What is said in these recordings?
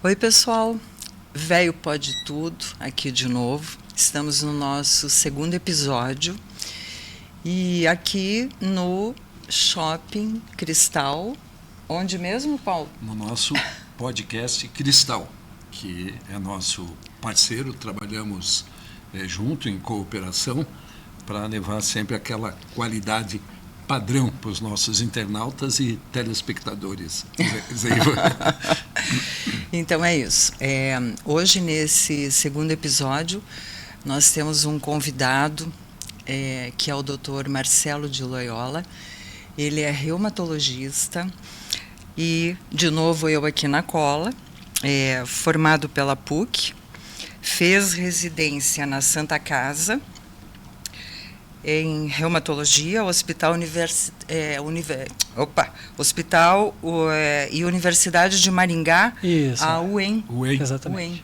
Oi, pessoal. Véio Pode Tudo, aqui de novo. Estamos no nosso segundo episódio. E aqui no Shopping Cristal. Onde mesmo, Paulo? No nosso podcast Cristal, que é nosso parceiro. Trabalhamos junto, em cooperação, para levar sempre aquela qualidade padrão para os nossos internautas e telespectadores. Então é isso. Hoje, nesse segundo episódio, nós temos um convidado, que é o Dr. Marcelo de Loyola. Ele é reumatologista e, de novo, eu aqui na cola, formado pela PUC, fez residência na Santa Casa, em reumatologia, Hospital e Universidade de Maringá. Isso. A UEM. Exatamente.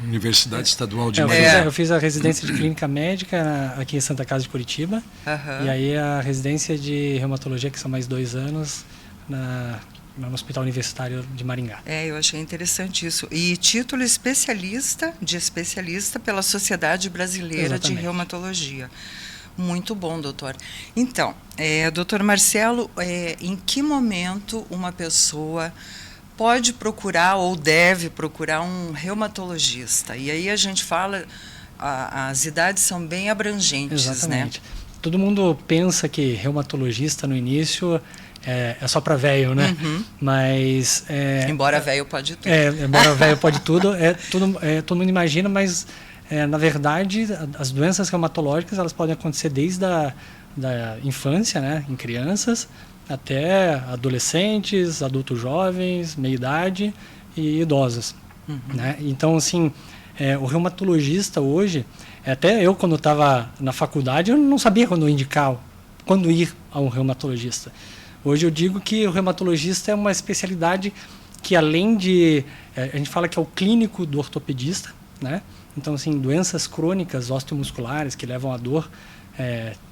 Universidade Estadual de Maringá. Eu fiz a residência de clínica médica aqui em Santa Casa de Curitiba. Uhum. E aí a residência de reumatologia, que são mais 2 anos, no Hospital Universitário de Maringá. Eu achei interessante isso. E título especialista pela Sociedade Brasileira Exatamente. de Reumatologia. Muito bom, doutor. Então, doutor Marcelo, em que momento uma pessoa pode procurar ou deve procurar um reumatologista? E aí a gente fala, as idades são bem abrangentes, Exatamente. né? Todo mundo pensa que reumatologista no início é só para velho, né? Uhum. Mas... embora velho pode tudo. Embora velho pode tudo, todo mundo imagina, mas... na verdade, as doenças reumatológicas elas podem acontecer desde a da infância, né, em crianças, até adolescentes, adultos jovens, meia-idade e idosos. Uhum. Né? Então, assim, o reumatologista hoje, até eu quando estava na faculdade, eu não sabia quando ir a um reumatologista. Hoje eu digo que o reumatologista é uma especialidade que, além de... a gente fala que é o clínico do ortopedista, né? Então, assim, doenças crônicas osteomusculares que levam à dor,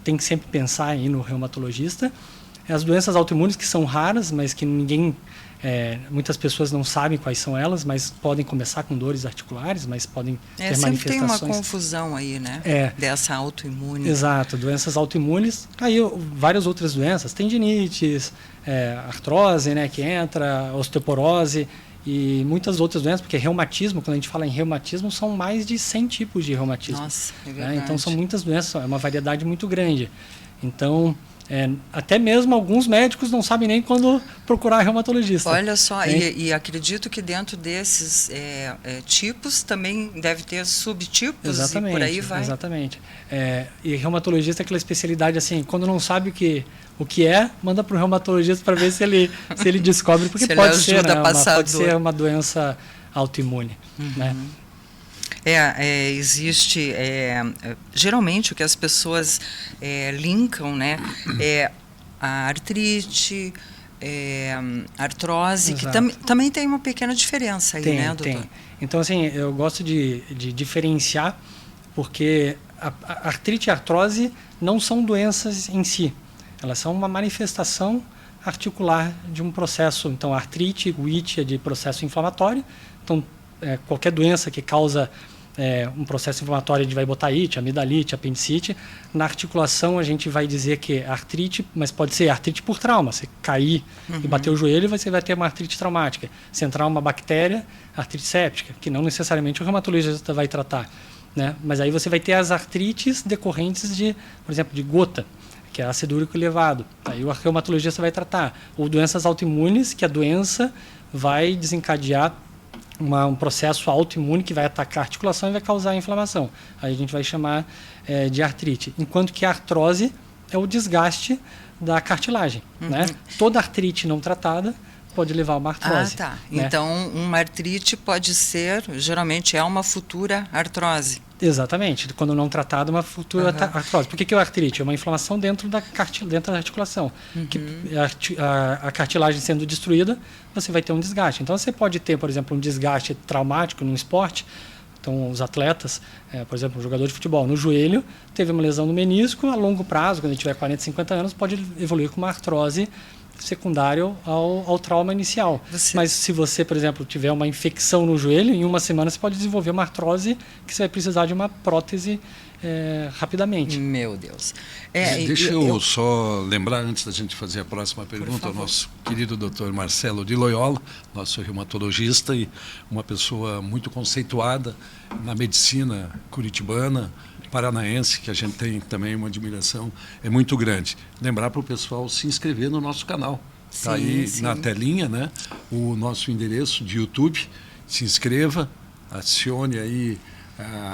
tem que sempre pensar aí no reumatologista. As doenças autoimunes, que são raras, mas que muitas pessoas não sabem quais são elas, mas podem começar com dores articulares, mas podem ter manifestações. Tem uma confusão aí, né? Dessa autoimune. Exato, doenças autoimunes. Aí várias outras doenças, tendinites, artrose, né, que entra, osteoporose, e muitas outras doenças, porque reumatismo, quando a gente fala em reumatismo, são mais de 100 tipos de reumatismo. Nossa, é verdade. Então são muitas doenças, é uma variedade muito grande. Então, até mesmo alguns médicos não sabem nem quando procurar reumatologista. Olha só, e acredito que dentro desses tipos também deve ter subtipos. Exatamente, e por aí vai. Exatamente. E reumatologista é aquela especialidade assim, quando não sabe o que manda para o reumatologista para ver se ele descobre, porque pode ser uma doença autoimune. Uhum. Né? Existe, geralmente o que as pessoas linkam, né, a artrite, artrose, Exato. que também tem uma pequena diferença aí, né, doutor? Tem. Então, assim, eu gosto de diferenciar, porque a artrite e a artrose não são doenças em si, elas são uma manifestação articular de um processo. Então, a artrite, o IT é de processo inflamatório. Então, qualquer doença que causa um processo inflamatório, a gente vai botar IT, amidalite, apendicite. Na articulação, a gente vai dizer que é artrite, mas pode ser artrite por trauma. Você cair e bater o joelho, você vai ter uma artrite traumática. Se entrar uma bactéria, artrite séptica, que não necessariamente o reumatologista vai tratar. Né? Mas aí você vai ter as artrites decorrentes de, por exemplo, de gota, que é ácido úrico elevado. Aí o reumatologista vai tratar. Ou doenças autoimunes, que a doença vai desencadear um processo autoimune que vai atacar a articulação e vai causar inflamação. Aí a gente vai chamar de artrite. Enquanto que a artrose é o desgaste da cartilagem. Né? Toda artrite não tratada pode levar a uma artrose. Tá. Né? Então, uma artrite pode ser, geralmente é uma futura artrose. Exatamente. Quando não tratada, uma futura artrose. Por que é a artrite? É uma inflamação dentro da articulação. Que a cartilagem sendo destruída, você vai ter um desgaste. Então, você pode ter, por exemplo, um desgaste traumático num esporte. Então, os atletas, por exemplo, um jogador de futebol, no joelho, teve uma lesão no menisco, a longo prazo, quando ele tiver 40, 50 anos, pode evoluir com uma artrose secundário ao trauma inicial. Mas se você, por exemplo, tiver uma infecção no joelho, em uma semana você pode desenvolver uma artrose que você vai precisar de uma prótese rapidamente. Meu Deus. Deixa eu só lembrar, antes da gente fazer a próxima pergunta, ao nosso querido Dr. Marcelo de Loyola, nosso reumatologista e uma pessoa muito conceituada na medicina curitibana, paranaense, que a gente tem também uma admiração muito grande. Lembrar para o pessoal se inscrever no nosso canal. Está aí na telinha, né? O nosso endereço de YouTube. Se inscreva, acione aí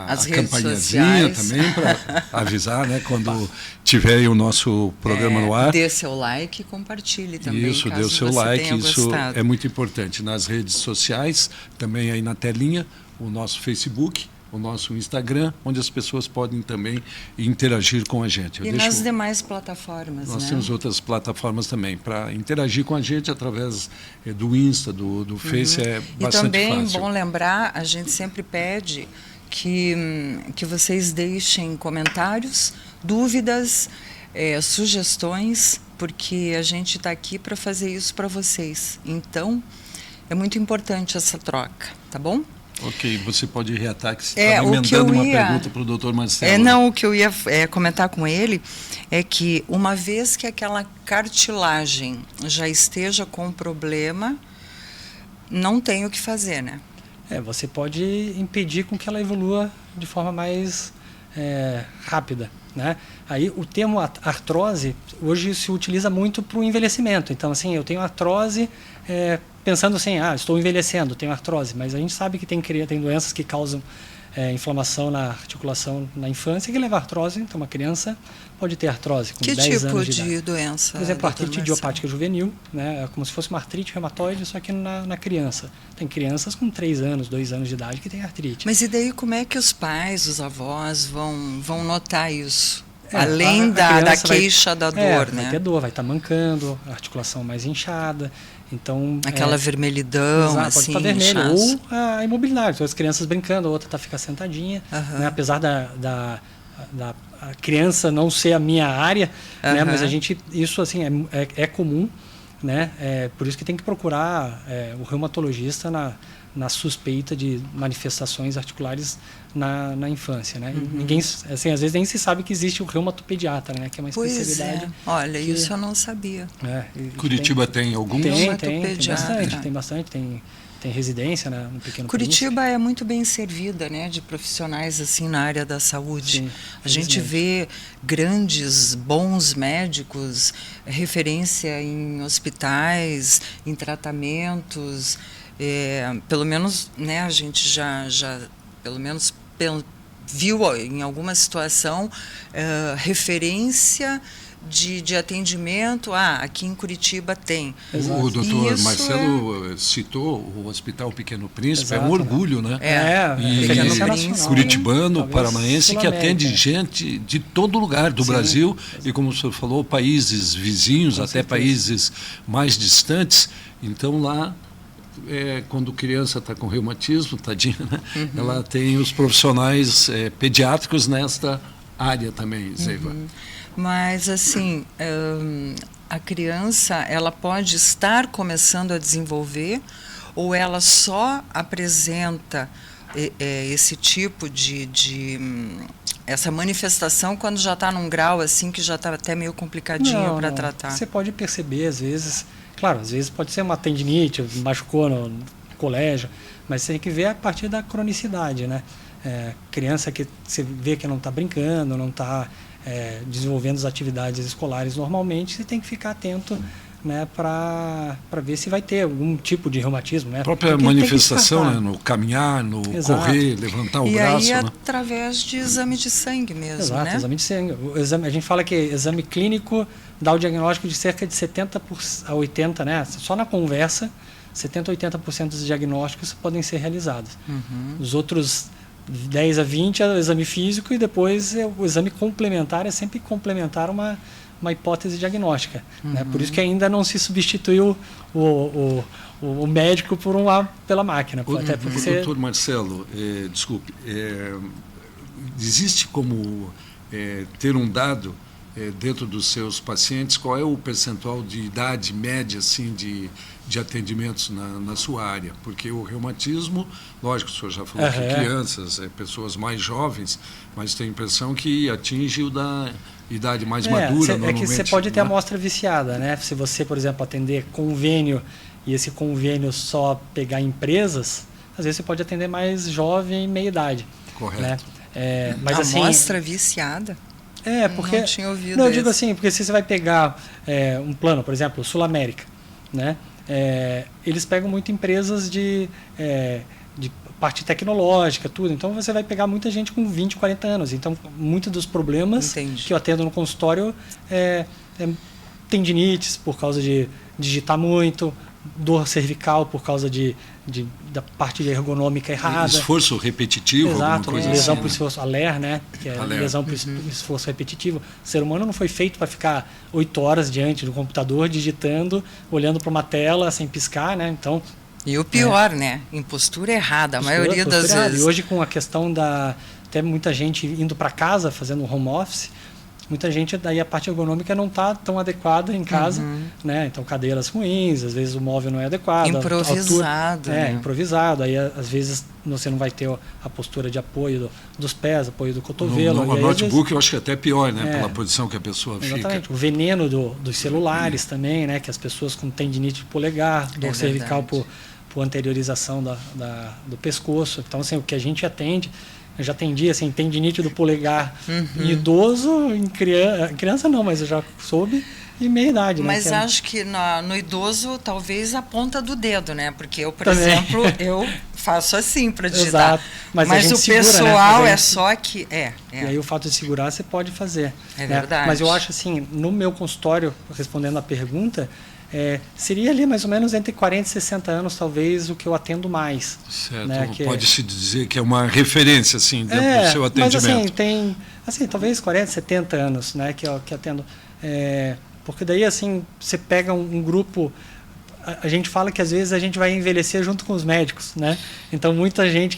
a campainhazinha também para avisar, né, quando tiver o nosso programa no ar. Dê seu like e compartilhe também. Isso, dê o seu like, isso é muito importante. Nas redes sociais, também aí na telinha, o nosso Facebook, o nosso Instagram, onde as pessoas podem também interagir com a gente. Nas demais plataformas, Nós temos outras plataformas também para interagir com a gente através do Insta, do Face, é bastante fácil. E também, bom lembrar, a gente sempre pede que vocês deixem comentários, dúvidas, sugestões, porque a gente está aqui para fazer isso para vocês. Então, é muito importante essa troca, tá bom? Ok, você pode reatar que você estava emendando uma pergunta para o Dr. Marcelo. Não, o que eu ia comentar com ele é que uma vez que aquela cartilagem já esteja com problema, não tem o que fazer, né? Você pode impedir com que ela evolua de forma mais rápida, né? Aí o termo artrose hoje se utiliza muito para o envelhecimento. Então, assim, eu tenho artrose pensando assim, estou envelhecendo, tenho artrose. Mas a gente sabe que tem doenças que causam inflamação na articulação na infância que leva a artrose. Então, uma criança pode ter artrose com 10 anos de idade. Que tipo de doença? Por exemplo, artrite idiopática juvenil, né? É como se fosse uma artrite reumatoide, só que na criança. Tem crianças com 3 anos, 2 anos de idade que têm artrite. Mas e daí como é que os pais, os avós vão notar isso? Além da queixa da dor, né? Vai ter dor, vai estar mancando, a articulação mais inchada. Então, aquela vermelhidão, assim, pode estar vermelho, ou a imobilidade. Então, as crianças brincando, a outra ficar sentadinha. Né? Apesar da criança não ser a minha área, né? Mas isso assim é comum, né? Por isso que tem que procurar o reumatologista na suspeita de manifestações articulares na infância, né? Ninguém, assim, às vezes nem se sabe que existe o reumatopediatra, né? Que é uma especialidade. Olha, isso eu não sabia. Curitiba tem algum? Tem bastante. Tem residência no Pequeno Curitiba é muito bem servida, né, de profissionais assim na área da saúde. Sim, a gente vê grandes, bons médicos, referência em hospitais, em tratamentos. Pelo menos, né, a gente já pelo menos viu em alguma situação referência de atendimento. Aqui em Curitiba tem. Exato. O doutor Marcelo citou o Hospital Pequeno Príncipe. É um orgulho, né? Pequeno Príncipe. Curitibano, paranaense, que atende gente de todo lugar do Brasil e, como o senhor falou, países vizinhos, até países mais distantes. Então, lá, quando criança está com reumatismo, tadinha, né? Ela tem os profissionais pediátricos nesta área também, Zeiva. Mas, assim, a criança, ela pode estar começando a desenvolver ou ela só apresenta esse tipo essa manifestação quando já está num grau assim que já está até meio complicadinho para tratar? Você pode perceber, às vezes, claro, às vezes pode ser uma tendinite, machucou no colégio, mas você tem que ver a partir da cronicidade, né? Criança que você vê que não está brincando, não está desenvolvendo as atividades escolares normalmente, você tem que ficar atento, né, para ver se vai ter algum tipo de reumatismo, né? A própria manifestação, né, no caminhar, no correr, levantar o braço. E aí, né? Através de exame de sangue mesmo, Exato, né? Exame de sangue. A gente fala que exame clínico dá o diagnóstico de cerca de 70% a 80%, né? Só na conversa, 70% a 80% dos diagnósticos podem ser realizados. Os outros 10 a 20 é o exame físico e depois o exame complementar é sempre complementar uma hipótese diagnóstica. Né? Por isso que ainda não se substituiu o médico pela máquina. Até porque Doutor Marcelo, desculpe, existe como ter um dado dentro dos seus pacientes, qual é o percentual de idade média assim, de atendimentos na sua área? Porque o reumatismo, lógico, o senhor já falou que crianças, pessoas mais jovens, mas tem a impressão que atinge o da idade mais madura, normalmente. É que você pode ter amostra viciada, né? Se você, por exemplo, atender convênio e esse convênio só pegar empresas, às vezes você pode atender mais jovem e meia idade. Correto. Né? Mas assim, amostra viciada? Porque... Não tinha ouvido eu digo assim, porque se você vai pegar um plano, por exemplo, Sul América, né? Eles pegam muito empresas de parte tecnológica, tudo. Então, você vai pegar muita gente com 20, 40 anos. Então, muitos dos problemas que eu atendo no consultório tendinites por causa de digitar muito, dor cervical por causa da parte ergonômica errada. Esforço repetitivo, exato, alguma coisa lesão assim, por esforço, ALER, né? Que é lesão por esforço repetitivo. O ser humano não foi feito para ficar 8 horas diante do computador, digitando, olhando para uma tela sem piscar, né? Então... E o pior, né? Em postura errada, a maioria das vezes. E hoje, com a questão até muita gente indo para casa, fazendo home office, muita gente, daí a parte ergonômica não está tão adequada em casa, né? Então, cadeiras ruins, às vezes o móvel não é adequado. Improvisado. Altura, improvisado. Aí, às vezes, você não vai ter a postura de apoio dos pés, apoio do cotovelo. No notebook, eu acho que é até pior, né? Pela posição que a pessoa exatamente. fica. O veneno dos celulares também, né? Que as pessoas com tendinite de polegar, dor cervical por anteriorização do pescoço. Então, assim, o que a gente atende... Eu já atendi, assim, tendinite do polegar em idoso, em criança não, mas eu já soube, e meia idade. Mas né? acho que no idoso, talvez a ponta do dedo, né? Porque eu, por exemplo, eu faço assim para digitar. Exato. Mas o segura, pessoal né? é só que... E aí o fato de segurar você pode fazer. É verdade. Mas eu acho assim, no meu consultório, respondendo a pergunta... seria ali mais ou menos entre 40 e 60 anos, talvez, o que eu atendo mais. Certo, né? pode-se dizer que é uma referência, assim, dentro do seu atendimento. Mas assim, tem, talvez 40, 70 anos, né, que eu atendo. Porque daí, assim, você pega um grupo... A gente fala que, às vezes, a gente vai envelhecer junto com os médicos, né? Então, muita gente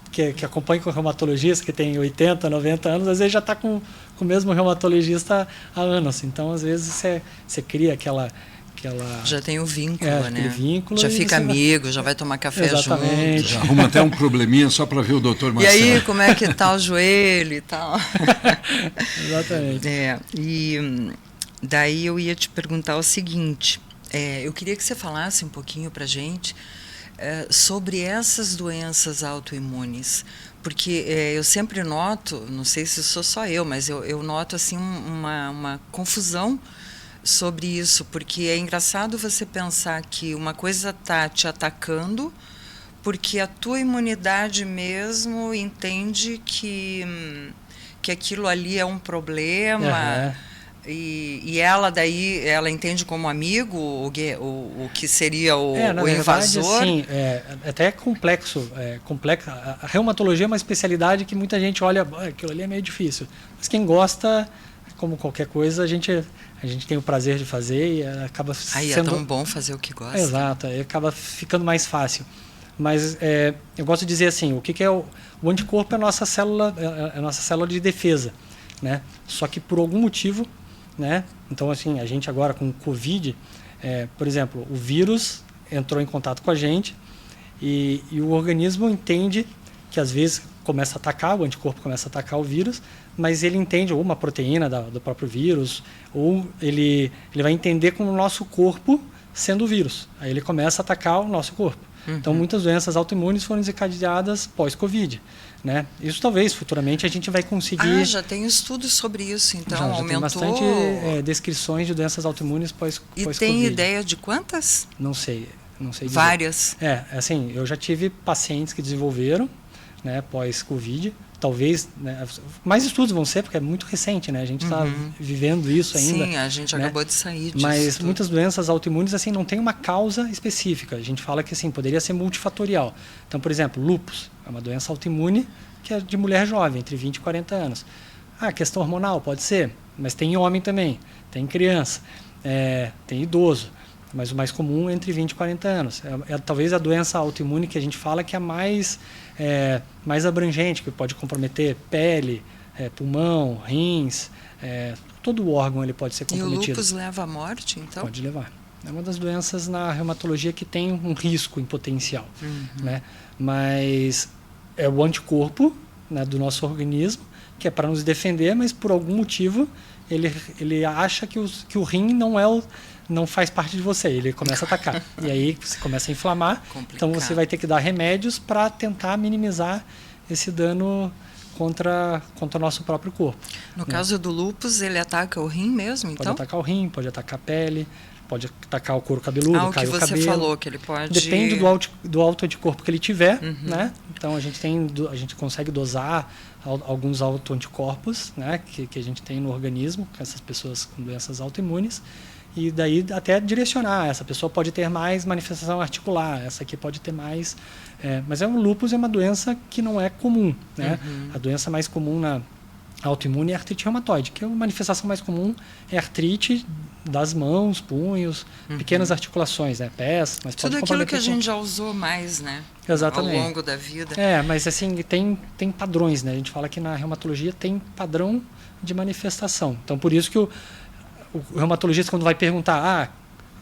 que acompanha com o reumatologista, que tem 80, 90 anos, às vezes já está com o mesmo reumatologista há anos. Então, às vezes, você cria aquela... Já tem o vínculo, né? Vínculo, já fica amigo, já vai tomar café junto. Já arruma até um probleminha só para ver o doutor Marcelo. E aí, como é que tá o joelho e tal. Exatamente. E daí eu ia te perguntar o seguinte, eu queria que você falasse um pouquinho para a gente sobre essas doenças autoimunes, porque eu sempre noto, não sei se sou só eu, mas eu noto assim uma confusão sobre isso, porque é engraçado você pensar que uma coisa está te atacando porque a tua imunidade mesmo entende que aquilo ali é um problema e ela daí ela entende como amigo o que seria o invasor. Verdade, assim, até complexo, a reumatologia é uma especialidade que muita gente olha, aquilo ali é meio difícil, mas quem gosta, como qualquer coisa, a gente tem o prazer de fazer e acaba sendo... é tão bom fazer o que gosta. Exato, aí acaba ficando mais fácil. Mas eu gosto de dizer assim, o que é o anticorpo é a nossa célula de defesa, né? Só que por algum motivo, né? Então, assim, a gente agora com o Covid, por exemplo, o vírus entrou em contato com a gente e o organismo entende que às vezes começa a atacar, o anticorpo começa a atacar o vírus, mas ele entende ou uma proteína do próprio vírus, ou ele vai entender como o nosso corpo sendo o vírus. Aí ele começa a atacar o nosso corpo. Então, muitas doenças autoimunes foram desencadeadas pós-Covid, né? Isso talvez futuramente a gente vai conseguir... já tem estudos sobre isso, então já aumentou... tem bastante descrições de doenças autoimunes pós-Covid. E tem ideia de quantas? Não sei dizer. Várias? Assim, eu já tive pacientes que desenvolveram, né, pós-Covid. Talvez, né, mais estudos vão ser, porque é muito recente, né? A gente está vivendo isso ainda. Sim, a gente acabou de sair disso. Mas muitas doenças autoimunes, assim, não tem uma causa específica. A gente fala que, assim, poderia ser multifatorial. Então, por exemplo, lúpus é uma doença autoimune que é de mulher jovem, entre 20 e 40 anos. Questão hormonal, pode ser, mas tem homem também, tem criança, tem idoso. Mas o mais comum é entre 20 e 40 anos. Talvez a doença autoimune que a gente fala que é mais abrangente, que pode comprometer pele, pulmão, rins, todo o órgão ele pode ser E o comprometido. lúpus leva à morte, então? Pode levar. É uma das doenças na reumatologia que tem um risco em potencial, né? Mas é o anticorpo, né, do nosso organismo, que é para nos defender, mas por algum motivo ele acha que o rim não faz parte de você, ele começa a atacar. E aí você começa a inflamar, então você vai ter que dar remédios para tentar minimizar esse dano contra o nosso próprio corpo. No caso do lúpus, ele ataca o rim mesmo, então? Pode atacar o rim, pode atacar a pele, pode atacar o couro cabeludo, o que você falou, que ele pode... Depende do alto anticorpo que ele tiver, né? Então a gente consegue dosar alguns autoanticorpos, né? Que a gente tem no organismo, com essas pessoas com doenças autoimunes, e daí até direcionar. Essa pessoa pode ter mais manifestação articular, essa aqui pode ter mais... mas o lúpus é uma doença que não é comum, né? A doença mais comum na autoimune é a artrite reumatoide, que a manifestação mais comum é artrite das mãos, punhos, pequenas articulações, né? Pés, mas tudo aquilo que a gente já usou mais, né? Exatamente. Ao longo da vida. Mas assim, tem padrões, né? A gente fala que na reumatologia tem padrão de manifestação. Então, por isso que o reumatologista, quando vai perguntar,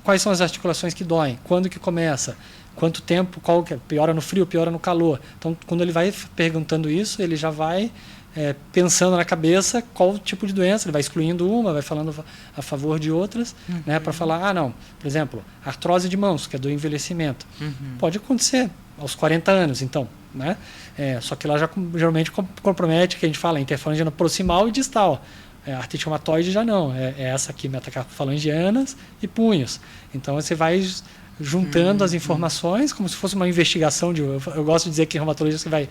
quais são as articulações que doem, quando que começa, quanto tempo, qual que piora no frio, piora no calor. Então, quando ele vai perguntando isso, ele já vai pensando na cabeça qual tipo de doença, ele vai excluindo uma, vai falando a favor de outras, né, para falar, não, por exemplo, artrose de mãos, que é do envelhecimento. Pode acontecer aos 40 anos, então, né? Só que lá já geralmente compromete, que a gente fala, interfalangiana proximal e distal. A artrite reumatoide já não, é essa aqui, metacarpofalangianas e punhos. Então você vai juntando as informações como se fosse uma investigação eu gosto de dizer que reumatologista vai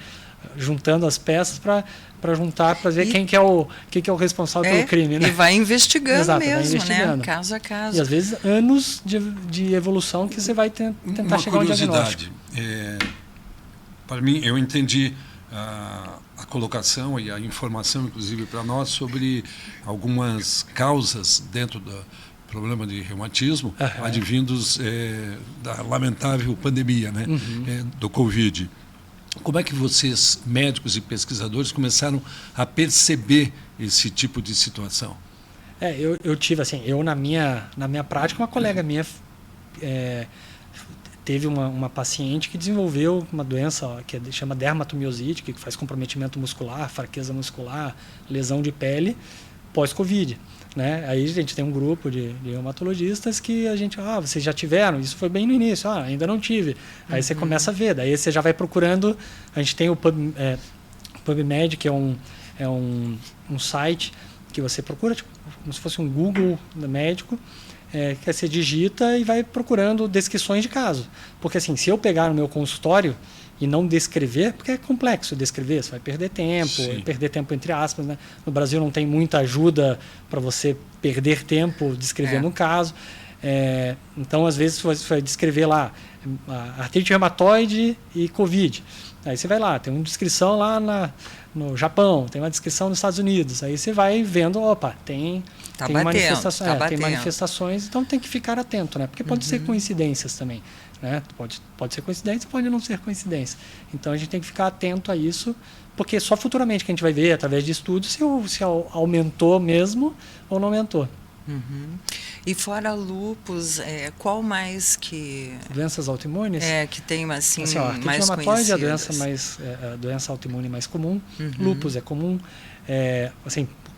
juntando as peças para juntar, para ver quem que é o responsável pelo crime, né? E vai investigando. Exato, mesmo, vai investigando, né? Caso a caso. E às vezes anos de evolução que você vai tentar chegar ao diagnóstico. Para mim, eu entendi a colocação e a informação, inclusive para nós, sobre algumas causas dentro do problema de reumatismo, advindos da lamentável pandemia, né? Do Covid. Como é que vocês, médicos e pesquisadores, começaram a perceber esse tipo de situação? Eu tive, assim, na minha prática, uma colega minha teve uma paciente que desenvolveu uma doença que chama dermatomiosite, que faz comprometimento muscular, fraqueza muscular, lesão de pele, pós-Covid. Né? Aí a gente tem um grupo de reumatologistas que a gente, vocês já tiveram? Isso foi bem no início, ainda não tive. Aí você começa a ver, daí você já vai procurando, a gente tem o PubMed, que é um site que você procura, tipo, como se fosse um Google médico, que você digita e vai procurando descrições de caso. Porque assim, se eu pegar no meu consultório e não descrever, porque é complexo descrever, você vai perder tempo entre aspas, né? No Brasil não tem muita ajuda para você perder tempo descrevendo um caso. Então, às vezes, você vai descrever lá artrite reumatoide e Covid. Aí você vai lá, tem uma descrição lá no Japão, tem uma descrição nos Estados Unidos. Aí você vai vendo, tem manifestações, então tem que ficar atento, né? Porque pode ser coincidências também. Né? Pode ser coincidência, pode não ser coincidência. Então a gente tem que ficar atento a isso, porque só futuramente que a gente vai ver, através de estudos, se aumentou mesmo ou não aumentou. E fora lupus, qual mais que... Doenças autoimunes? Que tem assim a artrite mais reumatoide é conhecidas. a doença autoimune mais comum. Lupus é comum.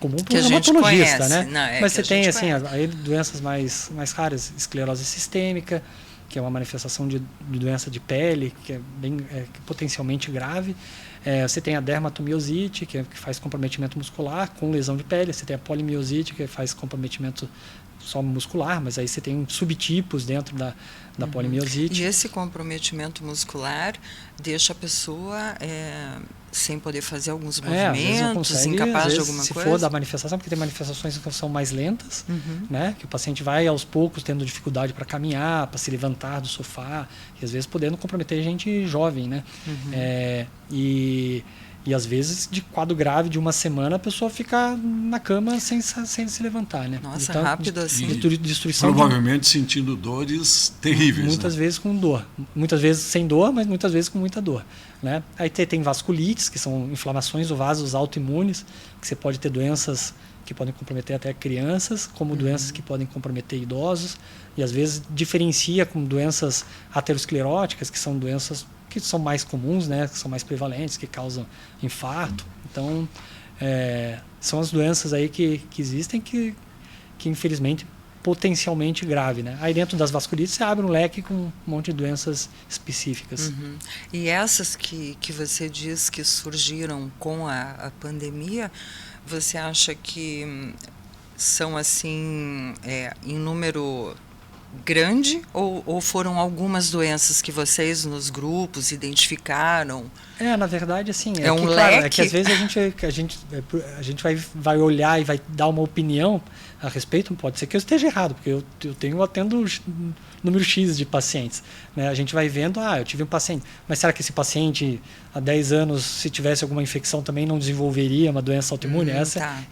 Comum para que o a gente reumatologista, conhece, né? Mas você tem assim, aí doenças mais raras, esclerose sistêmica, que é uma manifestação de doença de pele, que é potencialmente grave. Você tem a dermatomiosite, que faz comprometimento muscular com lesão de pele. Você tem a polimiosite, que faz comprometimento só muscular, mas aí você tem subtipos dentro da polimiosite. E esse comprometimento muscular deixa a pessoa sem poder fazer alguns movimentos, incapaz de alguma coisa? Se for da manifestação, porque tem manifestações que são mais lentas, né? Que o paciente vai aos poucos tendo dificuldade para caminhar, para se levantar do sofá, e às vezes podendo comprometer gente jovem, né? E às vezes, de quadro grave de uma semana, a pessoa fica na cama sem se levantar, né? Nossa, então, rápido assim. Destruição provavelmente sentindo dores terríveis. Muitas vezes com dor. Muitas vezes sem dor, mas muitas vezes com muita dor. Né? Aí tem vasculites, que são inflamações ou vasos autoimunes, que você pode ter doenças que podem comprometer até crianças, como doenças que podem comprometer idosos, e às vezes diferencia com doenças ateroscleróticas, que são doenças que são mais comuns, né, que são mais prevalentes, que causam infarto. Então, são as doenças aí que existem que infelizmente potencialmente grave, né? Aí dentro das vasculites você abre um leque com um monte de doenças específicas. E essas que você diz que surgiram com a pandemia, você acha que são assim em número grande ou foram algumas doenças que vocês nos grupos identificaram? Na verdade, assim, um claro, leque? É que às vezes a gente vai olhar e vai dar uma opinião a respeito, pode ser que eu esteja errado, porque eu atendo número X de pacientes, né? A gente vai vendo, eu tive um paciente, mas será que esse paciente há 10 anos, se tivesse alguma infecção, também não desenvolveria uma doença autoimune?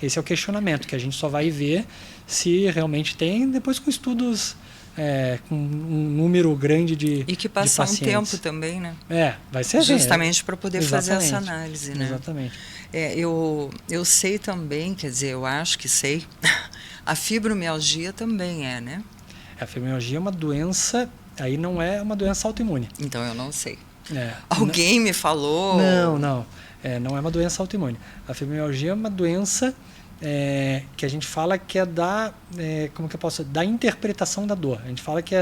Esse é o questionamento, que a gente só vai ver se realmente tem, depois com estudos com um número grande de E que passa um tempo também, né? Vai ser justamente para poder fazer essa análise, né? Exatamente. Eu sei também, quer dizer, eu acho que sei, a fibromialgia também né? A fibromialgia é uma doença, aí não é uma doença autoimune. Então eu não sei. Alguém me falou? Não. Não é uma doença autoimune. A fibromialgia é uma doença que a gente fala que é da interpretação da dor. A gente fala que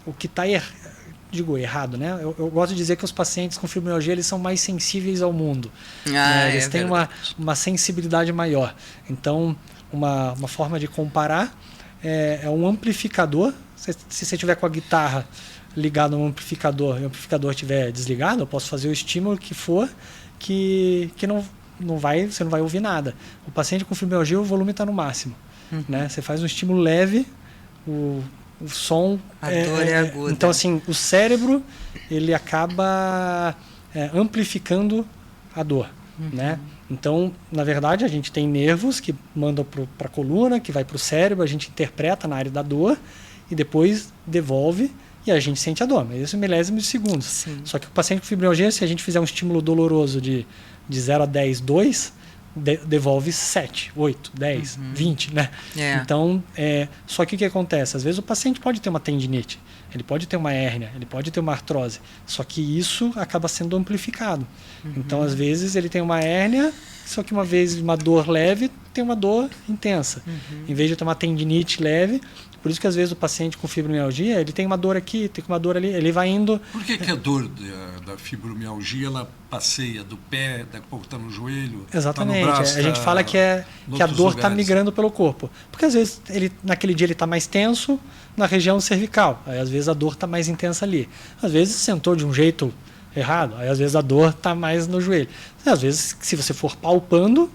o que está errado, né? Eu gosto de dizer que os pacientes com fibromialgia eles são mais sensíveis ao mundo. Eles têm uma sensibilidade maior. Então, uma forma de comparar é um amplificador. Se você tiver com a guitarra ligada a um amplificador e o amplificador estiver desligado, eu posso fazer o estímulo que for que você não vai ouvir nada. O paciente com fibromialgia, o volume está no máximo. Né? Você faz um estímulo leve, o som... A dor é aguda. Então, assim, o cérebro ele acaba amplificando a dor. Né? Então, na verdade, a gente tem nervos que mandam para a coluna, que vai para o cérebro, a gente interpreta na área da dor e depois devolve e a gente sente a dor. Mas isso é milésimos de segundos. Sim. Só que o paciente com fibromialgia, se a gente fizer um estímulo doloroso de 0 a 10, 2, devolve 7, 8, 10, 20, né? Então, só que o que acontece? Às vezes o paciente pode ter uma tendinite, ele pode ter uma hérnia, ele pode ter uma artrose, só que isso acaba sendo amplificado. Então, às vezes, ele tem uma hérnia, só que uma vez uma dor leve, tem uma dor intensa. Em vez de ter uma tendinite leve, por isso que às vezes o paciente com fibromialgia, ele tem uma dor aqui, tem uma dor ali, ele vai indo... Por que a dor da fibromialgia, ela passeia do pé, daqui a pouco está no joelho, Exatamente. Tá no braço, a gente fala que a dor está migrando pelo corpo. Porque às vezes naquele dia ele está mais tenso na região cervical, aí às vezes a dor está mais intensa ali. Às vezes sentou de um jeito errado, aí às vezes a dor está mais no joelho. Às vezes, se você for palpando,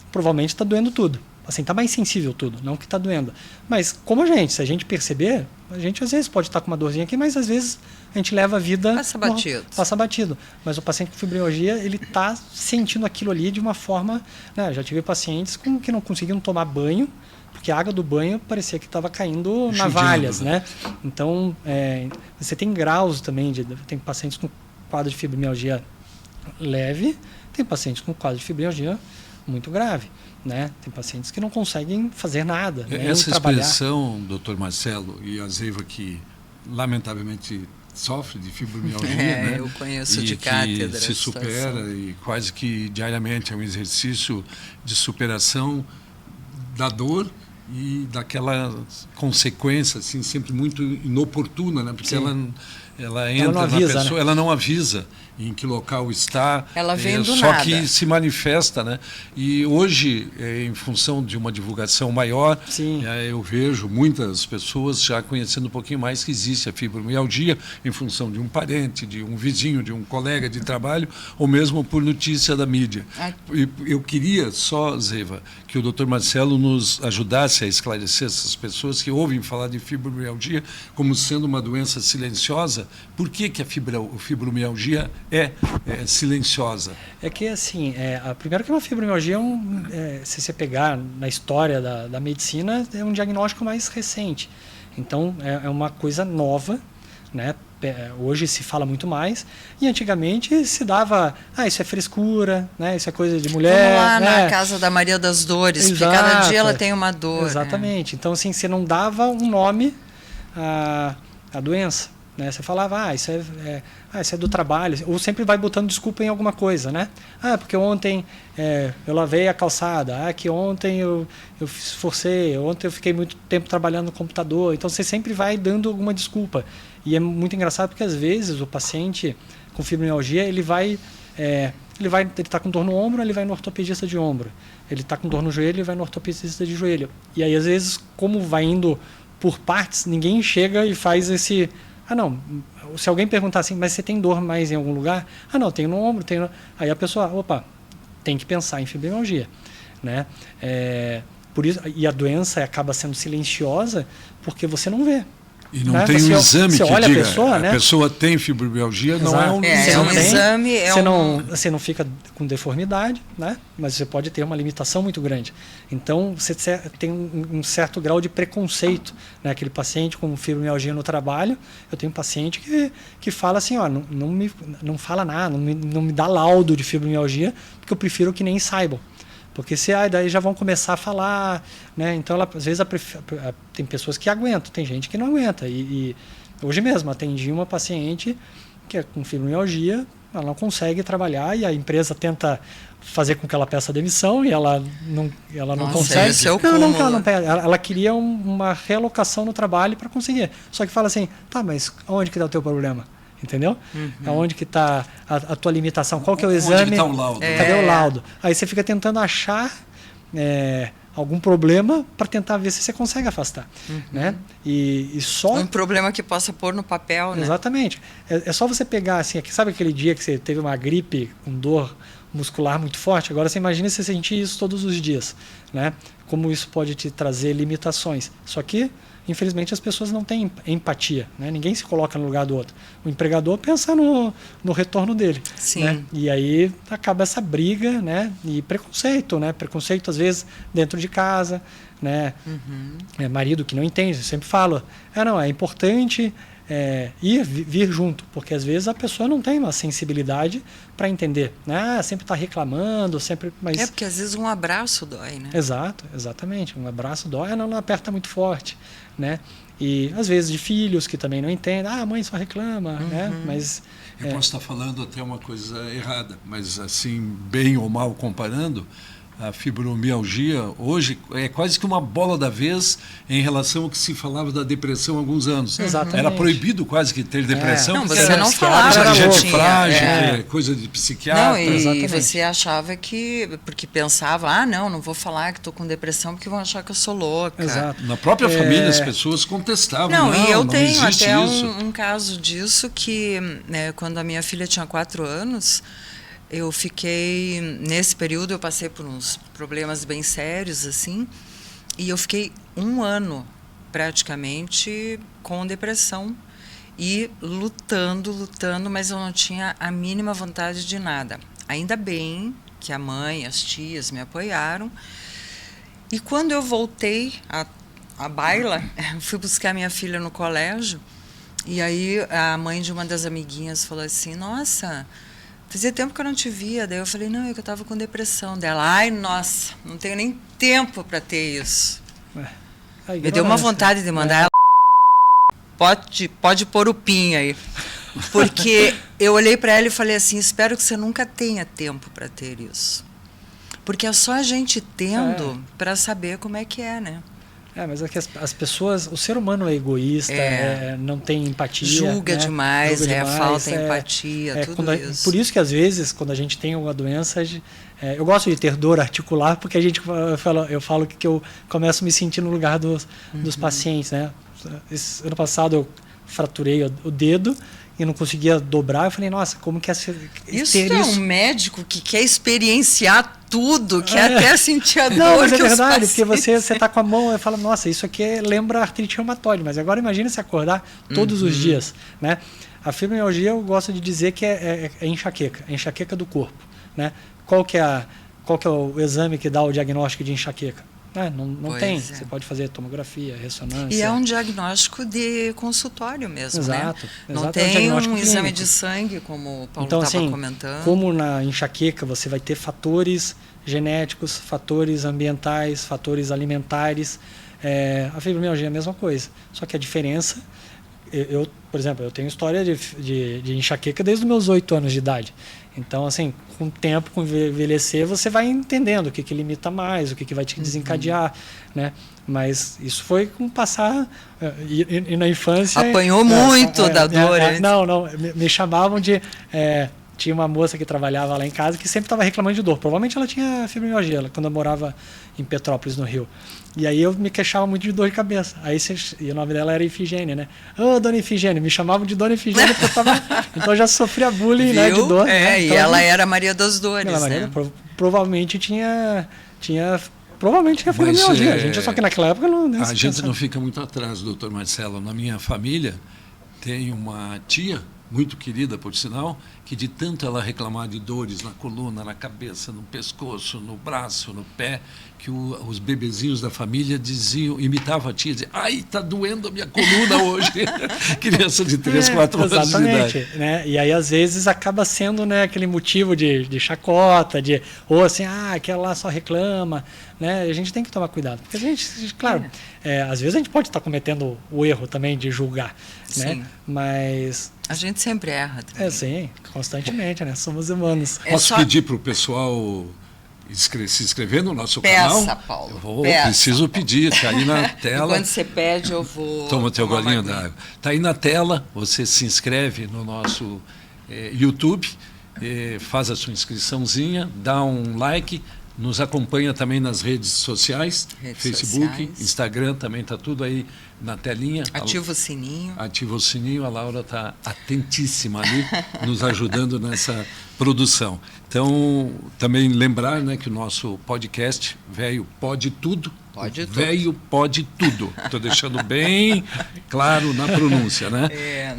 provavelmente está doendo tudo. Assim, está mais sensível tudo, não que está doendo. Mas como se a gente perceber, a gente às vezes pode estar com uma dorzinha aqui, mas às vezes a gente leva a vida... Passa batido. Mas o paciente com fibromialgia, ele está sentindo aquilo ali de uma forma... Né, já tive pacientes que não conseguiam tomar banho, porque a água do banho parecia que estava caindo navalhas, né? Então, você tem graus também, tem pacientes com quadro de fibromialgia leve, tem pacientes com quadro de fibromialgia muito grave. Né? Tem pacientes que não conseguem fazer nada. Essa expressão, doutor Marcelo, e a Zeiva que lamentavelmente sofre de fibromialgia, né? Eu conheço e de cátedra. Se supera e quase que diariamente é um exercício de superação da dor e daquela consequência assim, sempre muito inoportuna, né? Porque ela entra não avisa, na pessoa, né? Ela não avisa em que local está, ela vem do só nada. que se manifesta, né? E hoje, em função de uma divulgação maior, eu vejo muitas pessoas já conhecendo um pouquinho mais que existe a fibromialgia em função de um parente, de um vizinho, de um colega de trabalho, ou mesmo por notícia da mídia. Eu queria só, Zeiva, que o Dr. Marcelo nos ajudasse a esclarecer essas pessoas que ouvem falar de fibromialgia como sendo uma doença silenciosa. Por que a fibromialgia é silenciosa? É que assim, primeiro que uma fibromialgia se você pegar na história da medicina, é um diagnóstico mais recente. Então é uma coisa nova, né? Hoje se fala muito mais, e antigamente se dava, isso é frescura, né? Isso é coisa de mulher. Vamos lá né? na casa da Maria das Dores, Exato. porque cada dia ela tem uma dor. Exatamente. Então, assim, você não dava um nome à doença. Né? Você falava, isso é do trabalho, ou sempre vai botando desculpa em alguma coisa, né? Porque ontem eu lavei a calçada, que ontem eu esforcei, ontem eu fiquei muito tempo trabalhando no computador. Então você sempre vai dando alguma desculpa. E é muito engraçado porque às vezes o paciente com fibromialgia, ele está com dor no ombro, ele vai no ortopedista de ombro. Ele está com dor no joelho, ele vai no ortopedista de joelho. E aí às vezes, como vai indo por partes, ninguém chega e faz esse... não, se alguém perguntar assim, mas você tem dor mais em algum lugar? Não, tenho no ombro, tenho... Aí a pessoa, tem que pensar em fibromialgia, né? Por isso, e a doença acaba sendo silenciosa porque você não vê. E não tem um exame que olha diga, a pessoa tem fibromialgia, não é um exame. Você não fica com deformidade, né? Mas você pode ter uma limitação muito grande. Então, você tem um certo grau de preconceito. Né? Aquele paciente com fibromialgia no trabalho, eu tenho um paciente que fala assim, não fala nada, não me dá laudo de fibromialgia, porque eu prefiro que nem saibam. Porque daí já vão começar a falar, né? Então, às vezes, tem pessoas que aguentam, tem gente que não aguenta. E hoje mesmo, atendi uma paciente que é com fibromialgia, ela não consegue trabalhar e a empresa tenta fazer com que ela peça demissão e ela não consegue. Ela queria uma realocação no trabalho para conseguir. Só que fala assim, mas onde que está o teu problema? Entendeu? Aonde que está a tua limitação? Qual que é o exame? Onde está o laudo? Cadê o laudo? Aí você fica tentando achar algum problema para tentar ver se você consegue afastar. Né? E só... Um problema que possa pôr no papel, né? Exatamente. É só você pegar, assim, sabe aquele dia que você teve uma gripe com dor muscular muito forte? Agora você imagina você sentir isso todos os dias. Né? Como isso pode te trazer limitações. Só que infelizmente as pessoas não têm empatia, né? Ninguém se coloca no lugar do outro. O empregador pensa no retorno dele. Sim. Né? E aí acaba essa briga, né? E preconceito, né? Preconceito às vezes dentro de casa, né? Marido que não entende, eu sempre falo, é importante vir junto, porque às vezes a pessoa não tem uma sensibilidade para entender, né? Sempre está reclamando, mas... porque às vezes um abraço dói, né? Exatamente, um abraço dói, não aperta muito forte, né? E às vezes de filhos que também não entendem, a mãe só reclama, né? Mas eu posso estar falando até uma coisa errada, mas assim, bem ou mal comparando, a fibromialgia hoje é quase que uma bola da vez em relação ao que se falava da depressão há alguns anos. Exatamente. Era proibido quase que ter depressão. Não, você não falava. Era gente tinha, frágil, coisa de psiquiatra. Não, e você achava que... Porque pensava, não vou falar que estou com depressão porque vão achar que eu sou louca. Exato. Na própria família as pessoas contestavam. Não, e eu tenho até um caso disso que quando a minha filha tinha 4 anos... Eu fiquei, nesse período eu passei por uns problemas bem sérios, assim, e eu fiquei 1 ano, praticamente, com depressão e lutando, mas eu não tinha a mínima vontade de nada. Ainda bem que a mãe, as tias me apoiaram, e quando eu voltei à baila, fui buscar minha filha no colégio, e aí a mãe de uma das amiguinhas falou assim, nossa... Fazia tempo que eu não te via, daí eu falei, não, é que eu estava com depressão dela. Ai, nossa, não tenho nem tempo para ter isso. Me deu uma vontade de mandar ela... Pode pôr o pin aí. Porque eu olhei para ela e falei assim, espero que você nunca tenha tempo para ter isso. Porque é só a gente tendo para saber como é que é, né? Mas é que as pessoas, o ser humano é egoísta, não tem empatia. Julga, né? demais, falta empatia, tudo isso. Por isso que às vezes, quando a gente tem uma doença, eu gosto de ter dor articular, porque eu falo que eu começo a me sentir no lugar dos pacientes. Né? Ano passado eu fraturei o dedo e não conseguia dobrar. Eu falei, nossa, como que é isso? Um médico que quer experienciar tudo, quer até sentir a dor. Não, mas é verdade, porque você está com a mão e fala, nossa, isso aqui lembra artrite reumatoide, mas agora imagina se acordar todos os dias. Né? A fibromialgia eu gosto de dizer que é enxaqueca, é enxaqueca do corpo. Né? Qual que é o exame que dá o diagnóstico de enxaqueca? Não Pois tem. é. Você pode fazer tomografia, ressonância. E é um diagnóstico de consultório mesmo, Exato, né? exato, Não é um tem diagnóstico um exame clínico. de sangue, como o Paulo Então, estava assim, comentando. como na enxaqueca você vai ter fatores genéticos, fatores ambientais, fatores alimentares, a fibromialgia é a mesma coisa. Só que a diferença, por exemplo, eu tenho história de enxaqueca desde os meus 8 anos de idade. Então, assim, com o tempo, com envelhecer, você vai entendendo o que limita mais, o que vai te desencadear, né? Mas isso foi com o passar, e na infância... Apanhou muito da dor. Não, me chamavam de... tinha uma moça que trabalhava lá em casa que sempre estava reclamando de dor. Provavelmente ela tinha fibromialgia, quando eu morava em Petrópolis, no Rio. E aí eu me queixava muito de dor de cabeça. E o nome dela era Ifigênia, né? Dona Ifigênia. Me chamavam de Dona Ifigênia porque eu tava... Então eu já sofria bullying, né, de dor. Né? Então, e ela era Maria das Dores, Maria, né? Provavelmente tinha fibromialgia. Só que naquela época a gente não fica muito atrás, doutor Marcelo. Na minha família tem uma tia, muito querida, por sinal, que de tanto ela reclamar de dores na coluna, na cabeça, no pescoço, no braço, no pé, que os bebezinhos da família imitavam a tia, diziam, ai, tá doendo a minha coluna hoje. Criança de 3, 4 anos de idade. Né? E aí, às vezes, acaba sendo, né, aquele motivo de chacota, ou assim, aquela lá só reclama. Né? A gente tem que tomar cuidado. Porque a gente, claro, às vezes a gente pode estar cometendo o erro também de julgar. Né? Mas... A gente sempre erra também. Sim, constantemente, né? Somos humanos. Posso pedir para o pessoal se inscrever no nosso canal? Peça, Paulo. Preciso pedir, está aí na tela. Quando você pede, eu vou... Toma o teu golinho d'água. Está aí na tela, você se inscreve no nosso YouTube, faz a sua inscriçãozinha, dá um like, nos acompanha também nas redes sociais, Facebook, Instagram, também está tudo aí na telinha. Ativa o sininho. Ativa o sininho, a Laura está atentíssima ali, nos ajudando nessa produção. Então, também lembrar, né, que o nosso podcast, Velho Pode Tudo, Velho Pode Tudo. Estou deixando bem claro na pronúncia, né?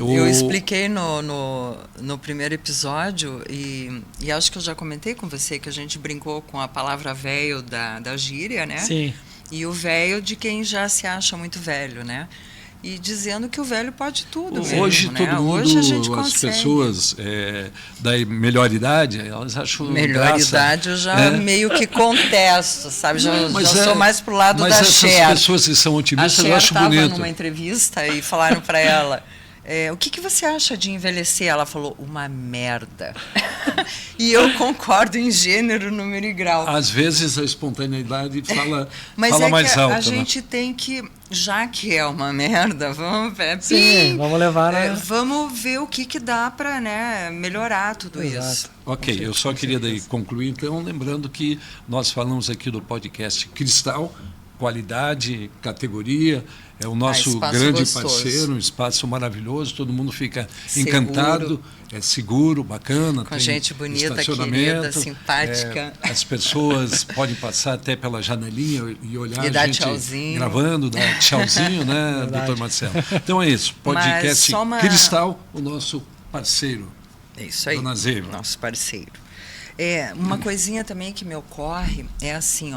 Eu expliquei no primeiro episódio e acho que eu já comentei com você que a gente brincou com a palavra velho da gíria, né? Sim. E o velho de quem já se acha muito velho, né? E dizendo que o velho pode tudo mesmo, hoje, né? todo mundo, hoje a gente as consegue. Pessoas da melhor idade, elas acham melhor idade eu já meio que contesto, sabe? Já sou mais pro lado da Cher. Mas essas pessoas que são otimistas, eu acho bonito. A Cher estava numa entrevista e falaram para ela... o que você acha de envelhecer? Ela falou, uma merda. E eu concordo em gênero, número e grau. Às vezes a espontaneidade fala mais que alto. A gente tem que, já que é uma merda, vamos levar vamos ver o que dá para, né, melhorar tudo isso. Ok, eu só queria daí concluir, então, lembrando que nós falamos aqui do podcast Cristal, qualidade, categoria, é o nosso grande parceiro, um espaço maravilhoso, todo mundo fica encantado, é seguro, bacana, com gente bonita, querida, simpática. As pessoas podem passar até pela janelinha e olhar e a gente tchauzinho. Gravando, dar tchauzinho, né, doutor Marcelo? Então é isso, podcast Cristal, o nosso parceiro. É isso aí, Dona Zeva. Nosso parceiro. Uma coisinha também que me ocorre é assim,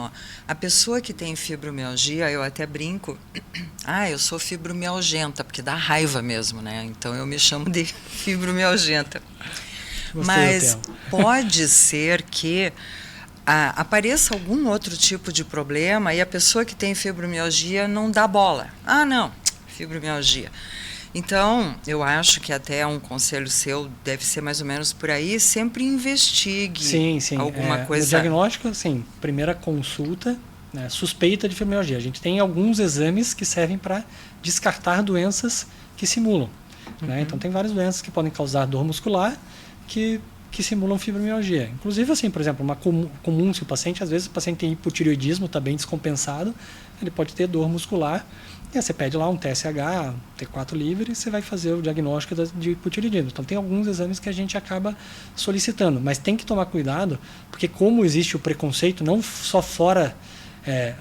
a pessoa que tem fibromialgia, eu até brinco, eu sou fibromialgenta, porque dá raiva mesmo, né? Então eu me chamo de fibromialgenta. Mas pode ser que apareça algum outro tipo de problema e a pessoa que tem fibromialgia não dá bola. Não, fibromialgia. Então, eu acho que até um conselho seu deve ser mais ou menos por aí, sempre investigue alguma coisa. No diagnóstico, primeira consulta, né, suspeita de fibromialgia. A gente tem alguns exames que servem para descartar doenças que simulam. Né? Então, tem várias doenças que podem causar dor muscular que simulam fibromialgia. Inclusive, por exemplo, uma comum, se o paciente, às vezes, o paciente tem hipotireoidismo, está bem descompensado, ele pode ter dor muscular. E aí você pede lá um TSH, T4 livre, e você vai fazer o diagnóstico de hipotireoidismo. Então, tem alguns exames que a gente acaba solicitando. Mas tem que tomar cuidado, porque como existe o preconceito, não só fora,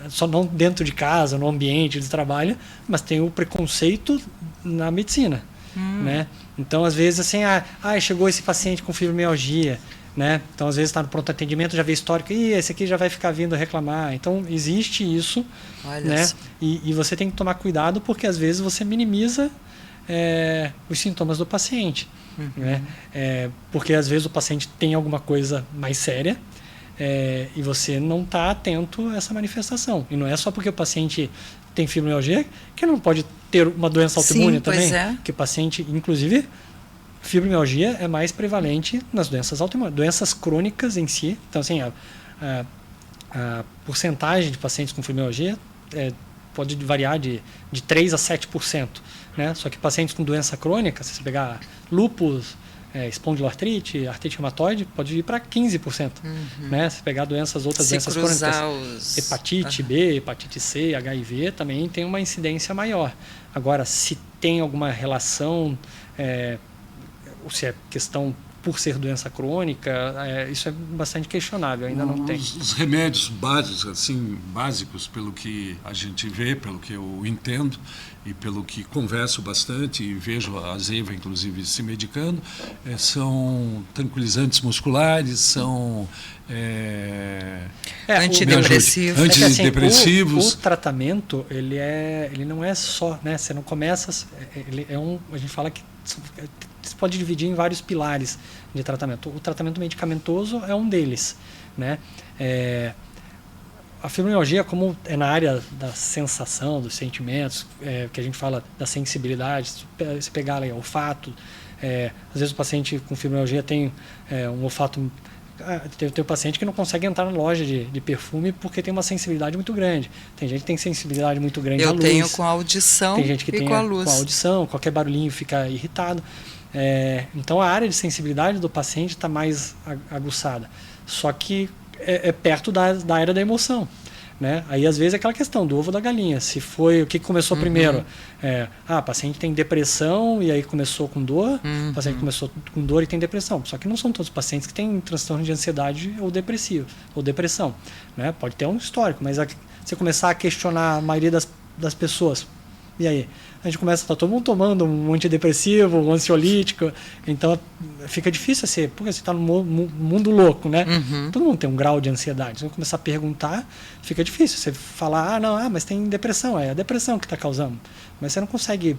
só não dentro de casa, no ambiente de trabalho, mas tem o preconceito na medicina. Né? Então, às vezes, chegou esse paciente com fibromialgia, né? Então, às vezes está no pronto atendimento, já vê histórico, e esse aqui já vai ficar vindo reclamar. Então, existe isso, né? E você tem que tomar cuidado, porque às vezes você minimiza os sintomas do paciente, né? Porque às vezes o paciente tem alguma coisa mais séria, e você não está atento a essa manifestação. E não é só porque o paciente tem fibromialgia que não pode ter uma doença autoimune também. Que o paciente, inclusive, fibromialgia é mais prevalente nas doenças autoimunes, doenças crônicas em si. Então, assim, a porcentagem de pacientes com fibromialgia pode variar de 3 a 7%. Né? Só que pacientes com doença crônica, se você pegar lúpus, espondiloartrite, artrite reumatoide, pode ir para 15%. Né? Se pegar outras doenças crônicas, hepatite B, hepatite C, HIV, também tem uma incidência maior. Agora, se tem alguma relação, ou se é questão por ser doença crônica, isso é bastante questionável, ainda não tem. Os remédios básicos, pelo que a gente vê, pelo que eu entendo e pelo que converso bastante e vejo a Zeiva, inclusive, se medicando, são tranquilizantes musculares, antidepressivos. Antidepressivos. O tratamento, ele não é só, né? Você não começa, a gente fala que você pode dividir em vários pilares de tratamento. O tratamento medicamentoso é um deles, né? A fibromialgia, como é na área da sensação, dos sentimentos, que a gente fala da sensibilidade, se pegar ali, olfato, às vezes o paciente com fibromialgia tem um olfato. Tem um paciente que não consegue entrar na loja de perfume porque tem uma sensibilidade muito grande. Tem gente que tem sensibilidade muito grande à luz. Eu tenho com a audição. Tem gente que tem com a luz. Com a audição, qualquer barulhinho fica irritado. Então a área de sensibilidade do paciente está mais aguçada. Só que é perto da área da emoção. Né? Aí às vezes é aquela questão do ovo da galinha. Se foi o que começou primeiro, o paciente tem depressão e aí começou com dor, o paciente começou com dor e tem depressão. Só que não são todos os pacientes que têm transtorno de ansiedade ou depressão. Né? Pode ter um histórico, mas você começar a questionar a maioria das pessoas, e aí? A gente começa a estar todo mundo tomando um antidepressivo, um ansiolítico, então fica difícil porque você está no mundo louco, né? Todo mundo tem um grau de ansiedade. Se você começar a perguntar, fica difícil. Você falar, mas tem depressão, é a depressão que está causando. Mas você não consegue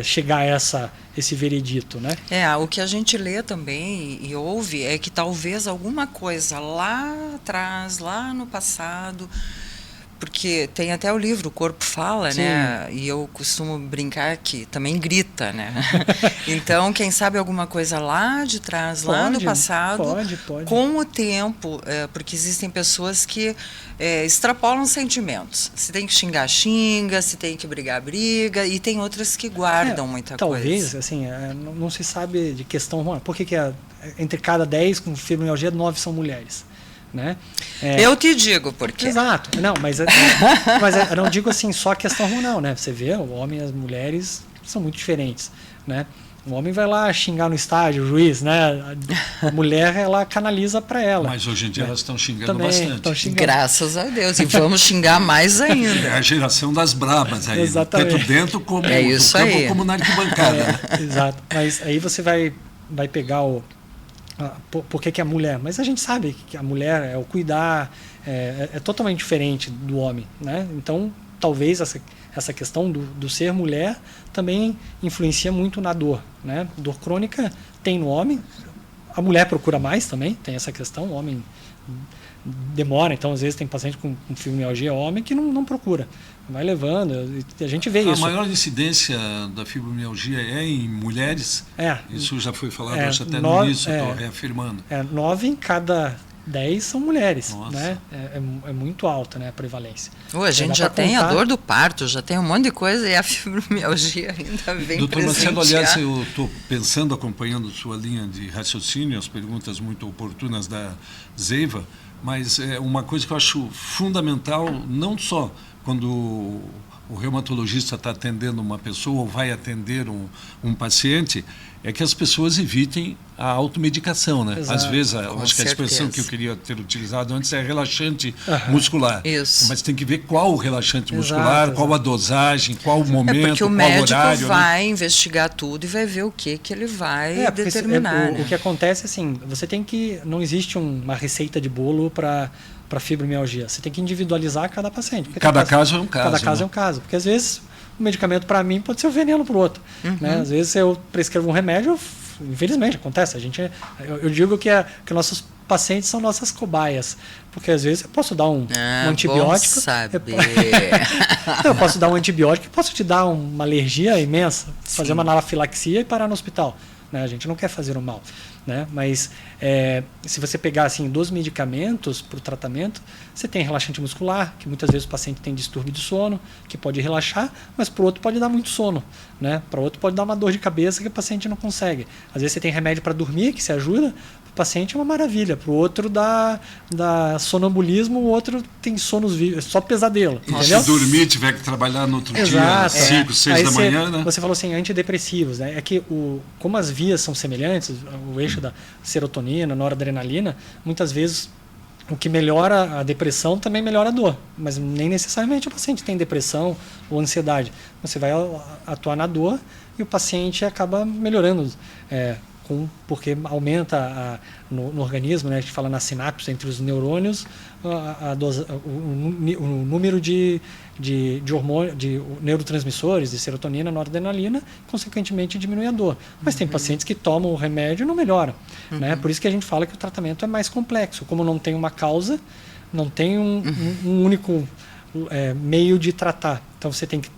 chegar a esse veredito, né? O que a gente lê também e ouve é que talvez alguma coisa lá atrás, lá no passado, porque tem até o livro O Corpo Fala, Sim. né? E eu costumo brincar que também grita, né? Então, quem sabe alguma coisa lá de trás, lá no passado, pode. Com o tempo, porque existem pessoas que extrapolam sentimentos. Se tem que xingar, xinga, se tem que brigar, briga, e tem outras que guardam muita talvez, coisa. Assim, não se sabe de questão hormonal. Por que entre cada 10 com fibromialgia, 9 são mulheres? Né? Eu te digo por quê. Exato. Não, mas eu não digo assim só a questão hormonal, né? Você vê, o homem e as mulheres são muito diferentes, né? O homem vai lá xingar no estádio, o juiz, né? A mulher, ela canaliza para ela. Mas hoje em dia elas estão xingando também bastante. Estão xingando. Graças a Deus. E vamos xingar mais ainda. É a geração das brabas aí. Exatamente. Tanto dentro como isso no campo, aí. como na arquibancada. Né? Exato. Mas aí você vai pegar por que a mulher? Mas a gente sabe que a mulher é o cuidar, é totalmente diferente do homem, né? Então, talvez essa questão do ser mulher também influencia muito na dor, né? Dor crônica tem no homem, a mulher procura mais também, tem essa questão, o homem demora, então às vezes tem paciente com fibromialgia homem que não procura, vai levando, a gente vê isso. A maior incidência da fibromialgia é em mulheres? Isso já foi falado hoje até no início, estou reafirmando. 9 em cada 10 são mulheres. Nossa. Né? É muito alta, né, a prevalência. A gente já tem a dor do parto, já tem um monte de coisa e a fibromialgia ainda vem Doutor Marcelo, presentear. aliás, eu estou pensando, acompanhando sua linha de raciocínio, as perguntas muito oportunas da Zeiva, mas é uma coisa que eu acho fundamental, não só quando o reumatologista está atendendo uma pessoa ou vai atender um paciente, é que as pessoas evitem a automedicação, né? Exato. Às vezes, eu acho que a expressão que eu queria ter utilizado antes é relaxante muscular. Isso. Mas tem que ver qual o relaxante muscular, qual a dosagem, qual o momento, porque o qual médico horário. Vai investigar tudo e vai ver o que ele vai determinar. O que acontece, assim, você tem que... Não existe uma receita de bolo para fibromialgia. Você tem que individualizar cada paciente. Cada caso é um caso. Cada caso é um caso. Porque, às vezes, o medicamento para mim pode ser o veneno para o outro. Né? Às vezes, eu prescrevo um remédio, infelizmente, acontece. Eu digo que nossos pacientes são nossas cobaias. Porque, às vezes, eu posso dar um antibiótico. Bom saber. Eu posso dar um antibiótico, posso te dar uma alergia imensa, fazer uma anafilaxia e parar no hospital. Né? A gente não quer fazer o mal. Né? Mas se você pegar assim, 2 medicamentos para o tratamento, você tem relaxante muscular, que muitas vezes o paciente tem distúrbio de sono, que pode relaxar, mas para o outro pode dar muito sono. Né? Para o outro pode dar uma dor de cabeça que o paciente não consegue. Às vezes você tem remédio para dormir, que se ajuda, para o paciente é uma maravilha. Para o outro dá sonambulismo, o outro tem sonos vivos, só pesadelo. Se dormir, tiver que trabalhar no outro dia, 5, 6 da manhã, né? Você falou assim, antidepressivos. Né? É que como as vias são semelhantes, o eixo da serotonina, noradrenalina, muitas vezes o que melhora a depressão também melhora a dor, mas nem necessariamente o paciente tem depressão ou ansiedade. Você vai atuar na dor e o paciente acaba melhorando, porque aumenta no organismo, né, a gente fala na sinapse entre os neurônios, o número de hormônio, de neurotransmissores, de serotonina, noradrenalina, consequentemente diminui a dor. Mas tem pacientes que tomam o remédio e não melhoram. Né? Por isso que a gente fala que o tratamento é mais complexo. Como não tem uma causa, não tem um único meio de tratar. Então você tem que...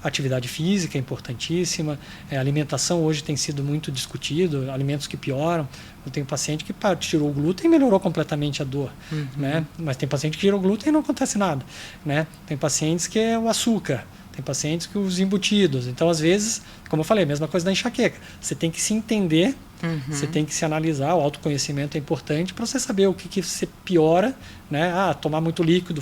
Atividade física é importantíssima, alimentação hoje tem sido muito discutido, alimentos que pioram. Eu tenho paciente que tirou o glúten e melhorou completamente a dor, né? Mas tem paciente que tirou o glúten e não acontece nada, né? Tem pacientes que é o açúcar, tem pacientes que os embutidos. Então, às vezes, como eu falei, a mesma coisa da enxaqueca. Você tem que se entender, você tem que se analisar, o autoconhecimento é importante para você saber o que você piora, né? Tomar muito líquido,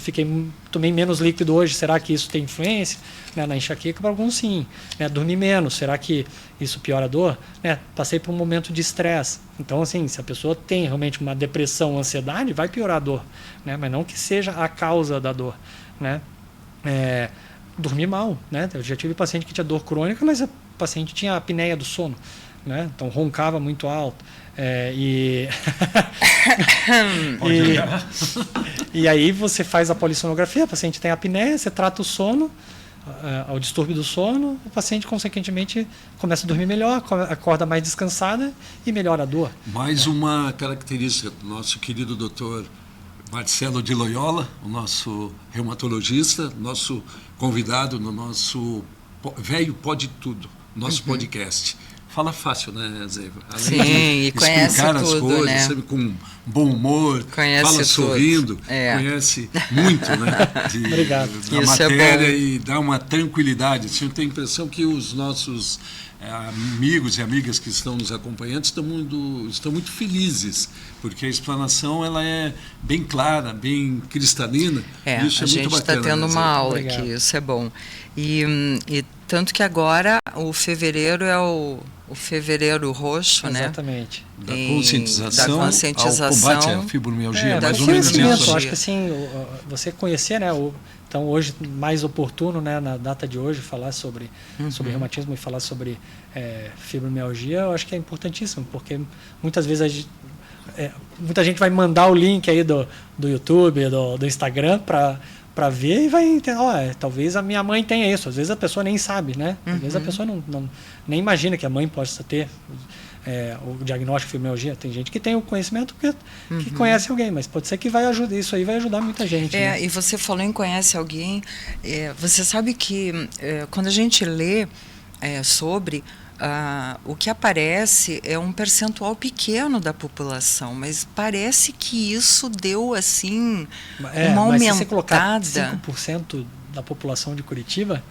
tomei menos líquido hoje, será que isso tem influência? Né? Na enxaqueca, para alguns sim. Né? Dormir menos, será que isso piora a dor? Né? Passei por um momento de estresse. Então, assim, se a pessoa tem realmente uma depressão, ansiedade, vai piorar a dor, né? Mas não que seja a causa da dor, né? Dormir mal, né? Eu já tive paciente que tinha dor crônica, mas o paciente tinha apneia do sono, né? Então roncava muito alto. E aí você faz a polissonografia, o paciente tem apneia, você trata o sono, o distúrbio do sono, o paciente consequentemente começa a dormir melhor, acorda mais descansada e melhora a dor. Mais uma característica do nosso querido doutor Marcelo de Loyola, o nosso reumatologista, nosso convidado no nosso Velho Pode Tudo, nosso podcast. Fala fácil, né, Zé? Sim, e conhece explicar tudo, as coisas, né? sempre com bom humor, conhece fala tudo. Sorrindo, conhece muito, né? Obrigado. Da matéria e dá uma tranquilidade. Assim, eu tenho a impressão que os nossos amigos e amigas que estão nos acompanhando estão muito felizes, porque a explanação ela é bem clara, bem cristalina. Isso a gente está tendo uma aula aqui, isso é bom. E tanto que agora o fevereiro é o fevereiro roxo, exatamente, né? Da conscientização ao combate à fibromialgia. Mais ou menos isso. Acho que assim, você conhecer, né? Então hoje mais oportuno, né, na data de hoje, falar sobre reumatismo e falar sobre fibromialgia, eu acho que é importantíssimo, porque muitas vezes muita gente vai mandar o link aí do YouTube, do Instagram para ver e vai entender, talvez a minha mãe tenha isso. Às vezes a pessoa nem sabe, né? Às vezes a pessoa nem imagina que a mãe possa ter o diagnóstico de fibromialgia. Tem gente que tem o conhecimento que conhece alguém, mas pode ser que isso aí vai ajudar muita gente. Né? E você falou em conhece alguém. Você sabe que quando a gente lê sobre... o que aparece é um percentual pequeno da população, mas parece que isso deu assim uma aumentada. Mas se você colocar 5% da população de Curitiba,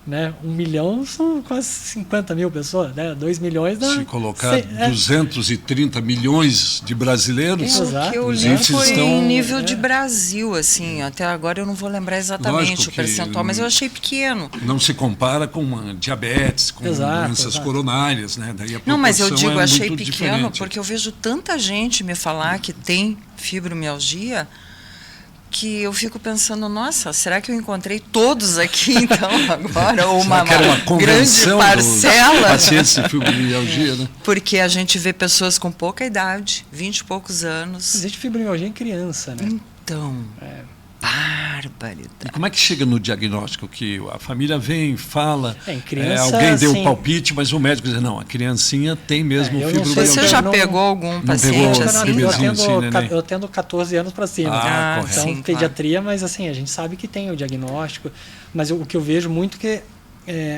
né? 1 milhão são quase 50 mil pessoas, né? 2 milhões dá... Se colocar 230 milhões de brasileiros, o que eu li foi em nível de Brasil, assim, até agora eu não vou lembrar exatamente o percentual, mas eu achei pequeno. Não se compara com diabetes, com doenças coronárias, né? Daí a não, mas eu digo, achei pequeno, diferente. porque eu vejo tanta gente me falar que tem fibromialgia, que eu fico pensando, nossa, será que eu encontrei todos aqui, então, agora? Ou uma grande parcela? Pacientes de fibromialgia, né? Porque a gente vê pessoas com pouca idade, 20 e poucos anos. Existe fibromialgia em criança, né? Então, barbaridade. E como é que chega no diagnóstico? Que a família vem, fala, em criança, alguém deu um palpite, mas o médico diz, não, a criancinha tem mesmo fibromialgia. Você já pegou algum paciente assim? Eu tendo 14 anos para cima. Então, sim, pediatria, mas assim, a gente sabe que tem o diagnóstico. Mas o que eu vejo muito que,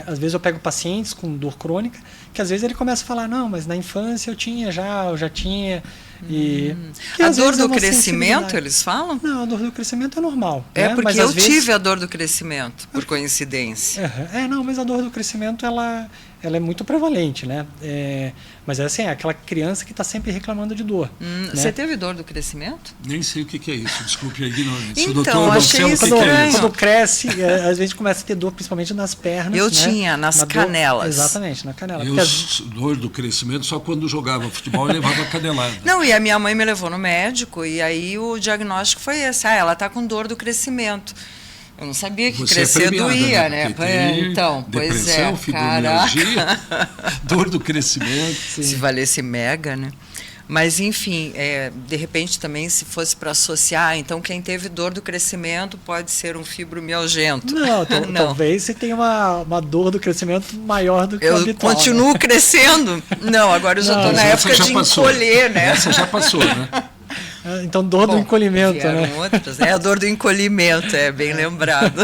às vezes eu pego pacientes com dor crônica, que às vezes ele começa a falar, não, mas na infância eu já tinha... A dor do crescimento, eles falam? Não, a dor do crescimento é normal. Porque mas, eu tive a dor do crescimento, por coincidência. Não, mas a dor do crescimento, ela é muito prevalente, né? Mas é assim, é aquela criança que está sempre reclamando de dor. Né? Você teve dor do crescimento? Nem sei o que é isso, desculpe a ignorância. Então, achei estranho. Quando cresce, às vezes começa a ter dor, principalmente nas pernas. Eu tinha, nas canelas. Exatamente, na canela. Dor do crescimento só quando jogava futebol e levava canelada. Não, e a minha mãe me levou no médico e aí o diagnóstico foi esse. Ela está com dor do crescimento. Eu não sabia que crescer doía, né? Então, pois é, fibromialgia, dor do crescimento. Se valesse mega, né? Mas, enfim, de repente também, se fosse para associar, então quem teve dor do crescimento pode ser um fibromialgento. Não, talvez você tenha uma dor do crescimento maior do que o habitual. Eu continuo crescendo? Não, agora eu já estou na época de encolher, né? Essa já passou, né? Então, dor do encolhimento, né? Outras, a dor do encolhimento, bem lembrado.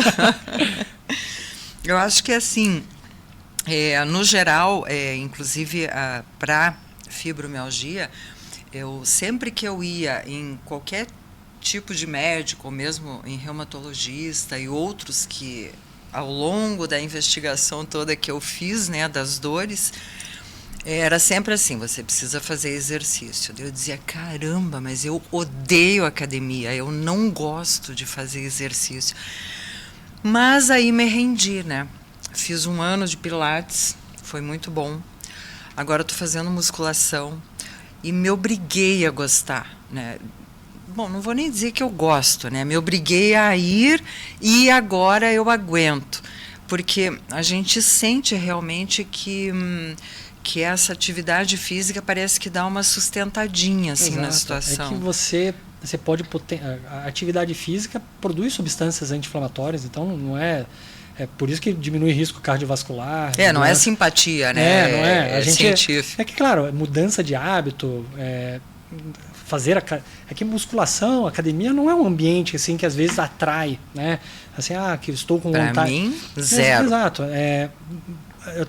Eu acho que, assim, no geral, inclusive para fibromialgia, sempre que eu ia em qualquer tipo de médico, ou mesmo em reumatologista e outros que, ao longo da investigação toda que eu fiz, né, das dores, era sempre assim, você precisa fazer exercício. Eu dizia, caramba, mas eu odeio academia, eu não gosto de fazer exercício. Mas aí me rendi, né? Fiz 1 ano de pilates, foi muito bom. Agora estou fazendo musculação e me obriguei a gostar, né? Bom, não vou nem dizer que eu gosto, né? Me obriguei a ir e agora eu aguento. Porque a gente sente realmente que essa atividade física parece que dá uma sustentadinha assim, na situação. É que você pode... A atividade física produz substâncias anti-inflamatórias, então não é... É por isso que diminui risco cardiovascular. Não é simpatia, né? Não é. A gente científico. É que, claro, mudança de hábito, é que musculação, academia não é um ambiente assim que às vezes atrai, né? Assim, que eu estou com vontade. Para mim, zero. Exato. Eu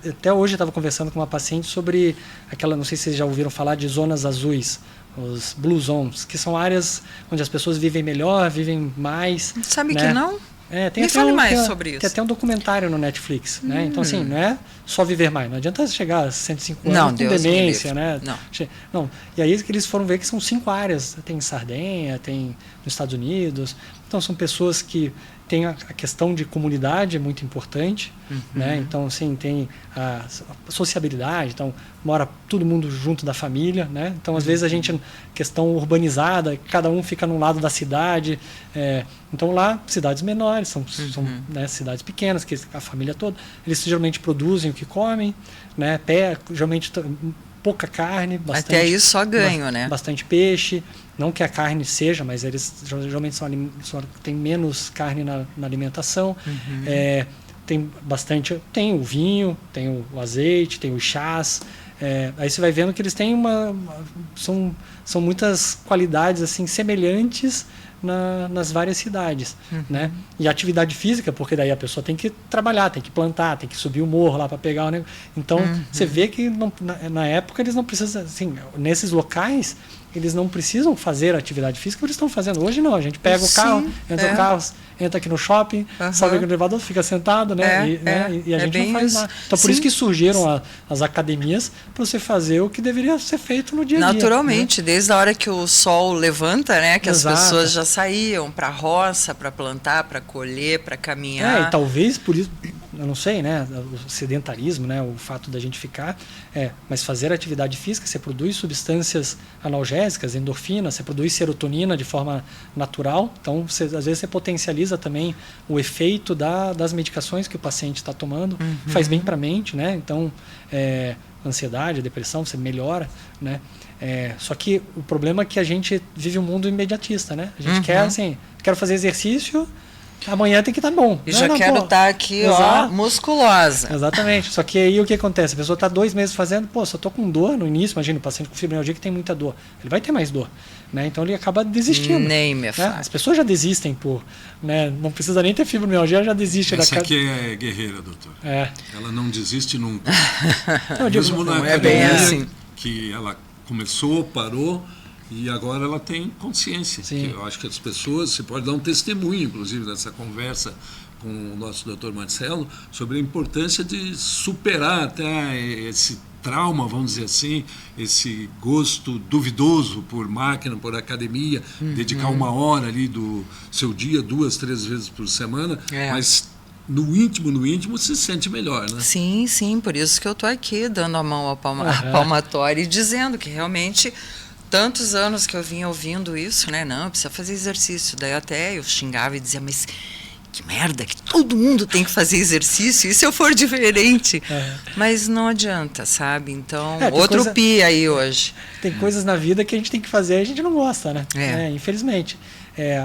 até hoje estava conversando com uma paciente sobre não sei se vocês já ouviram falar de zonas azuis, os blue zones, que são áreas onde as pessoas vivem melhor, vivem mais. Sabe, né? Que não? Me fale mais sobre isso. Tem até um documentário no Netflix, né? Então, assim, não é só viver mais. Não adianta chegar a 105 anos com demência, né? Não. E aí eles foram ver que são 5 áreas. Tem em Sardenha, tem nos Estados Unidos. Então, são pessoas que têm a questão de comunidade, é muito importante, né? Então, assim, tem a sociabilidade. Então, mora todo mundo junto da família, né? Então, às vezes, a gente, questão urbanizada, cada um fica num lado da cidade. Então, lá, cidades menores, são né, cidades pequenas, que a família toda, eles geralmente produzem o que comem, né? Geralmente pouca carne, bastante... Até isso só ganho, né? Bastante peixe. Não que a carne seja, mas eles geralmente têm menos carne na alimentação. Tem bastante... Tem o vinho, tem o azeite, tem os chás. Aí você vai vendo que eles têm são muitas qualidades assim semelhantes nas várias cidades, né? E atividade física, porque daí a pessoa tem que trabalhar, tem que plantar, tem que subir o morro lá para pegar o negócio. Então, você vê que na época eles não precisam, assim, nesses locais, eles não precisam fazer atividade física, eles estão fazendo. Hoje não, a gente pega o carro, entra no carro, entra aqui no shopping, sobe aqui no elevador, fica sentado, né? E a gente não faz nada. Então por isso que surgiram as academias, para você fazer o que deveria ser feito no dia a dia. Naturalmente, né? desde a hora que o sol levanta, né? Que Exato. as pessoas já saíam para a roça, para plantar, para colher, para caminhar. E talvez por isso, eu não sei, né? O sedentarismo, né? O fato da gente ficar. Mas fazer atividade física, você produz substâncias analgésicas, endorfina, você produz serotonina de forma natural. Então, às vezes, você potencializa também o efeito das medicações que o paciente está tomando. Faz bem para a mente, né? Então, ansiedade, depressão, você melhora, né? Só que o problema é que a gente vive um mundo imediatista, né? A gente quer, assim, quero fazer exercício, amanhã tem que estar bom. E já quero estar aqui, ó, musculosa. Exatamente. Só que aí o que acontece? A pessoa está 2 meses fazendo, só estou com dor no início, imagina, o paciente com fibromialgia que tem muita dor. Ele vai ter mais dor, né? Então ele acaba desistindo. Nem me fala. As pessoas já desistem né? Não precisa nem ter fibromialgia, já desiste. Essa aqui é guerreira, doutor. Ela não desiste nunca. Mesmo é bem assim. Que ela começou, parou, e agora ela tem consciência. Que eu acho que as pessoas, você pode dar um testemunho, inclusive, dessa conversa com o nosso doutor Marcelo, sobre a importância de superar até esse trauma, vamos dizer assim, esse gosto duvidoso por máquina, por academia, dedicar 1 hora ali do seu dia, 2, 3 vezes por semana, mas no íntimo se sente melhor, né? Sim, por isso que eu estou aqui dando a mão à palmatória e dizendo que realmente tantos anos que eu vinha ouvindo isso, né? Não, precisa fazer exercício. Daí até eu xingava e dizia, mas que merda, que todo mundo tem que fazer exercício, e se eu for diferente? Mas não adianta, sabe? Então, outro pi aí hoje. Tem coisas na vida que a gente tem que fazer e a gente não gosta, né? Infelizmente.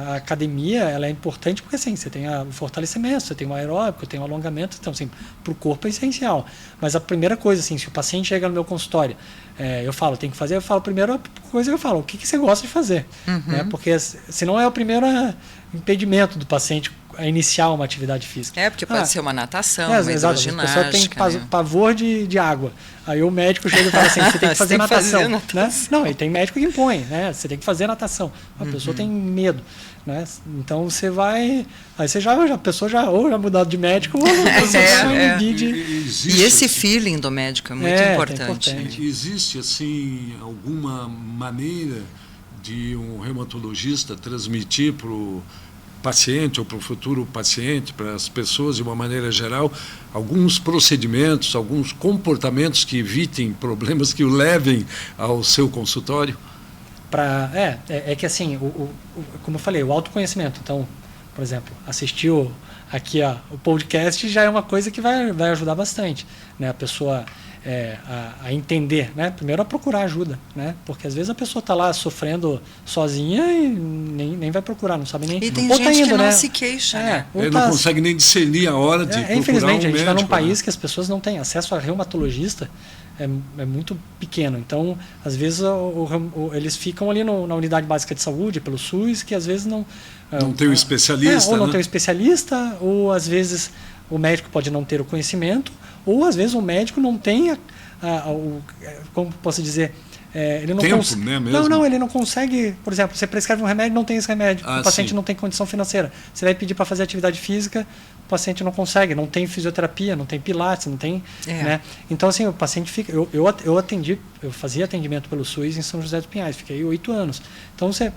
A academia, ela é importante porque assim, você tem o fortalecimento, você tem o aeróbico, tem o alongamento, então assim, para o corpo é essencial. Mas a primeira coisa, assim, se o paciente chega no meu consultório, eu falo, tem que fazer, eu falo, a primeira coisa que eu falo, o que você gosta de fazer? Né? Porque senão é o primeiro impedimento do paciente a iniciar uma atividade física. Porque pode ser uma natação, uma hidroginástica. A pessoa tem pavor de água. Aí o médico chega e fala assim, você tem que fazer natação. Né? Não, e tem médico que impõe, né? Você tem que fazer natação. A pessoa tem medo. Né? Então você vai. Aí você a pessoa já mudado de médico, ou E esse feeling do médico é muito importante. Existe, assim, alguma maneira de um reumatologista transmitir para o paciente ou para o futuro paciente, para as pessoas de uma maneira geral, alguns procedimentos, alguns comportamentos que evitem problemas que o levem ao seu consultório? Que assim, como eu falei, o autoconhecimento. Então, por exemplo, assistiu aqui o podcast já é uma coisa que vai ajudar bastante, né? A pessoa a entender, né? Primeiro a procurar ajuda, né? Porque às vezes a pessoa está lá sofrendo sozinha e nem vai procurar, não sabe nem. E tem gente que não se queixa, né? Ele não consegue nem discernir a hora de procurar infelizmente, um a gente está num país, né? que as pessoas não têm acesso a reumatologista, é muito pequeno. Então, às vezes, eles ficam ali na unidade básica de saúde, pelo SUS, que às vezes não tem um especialista. Ou não tem um especialista, ou às vezes o médico pode não ter o conhecimento, ou às vezes o médico não tem como posso dizer, ele não tempo, né, mesmo? Não, ele não consegue, por exemplo, você prescreve um remédio, não tem esse remédio, o paciente não tem condição financeira, você vai pedir para fazer atividade física, o paciente não consegue, não tem fisioterapia, não tem pilates, não tem, né? Então assim, o paciente fica, eu fazia atendimento pelo SUS em São José dos Pinhais, fiquei 8 anos. Então você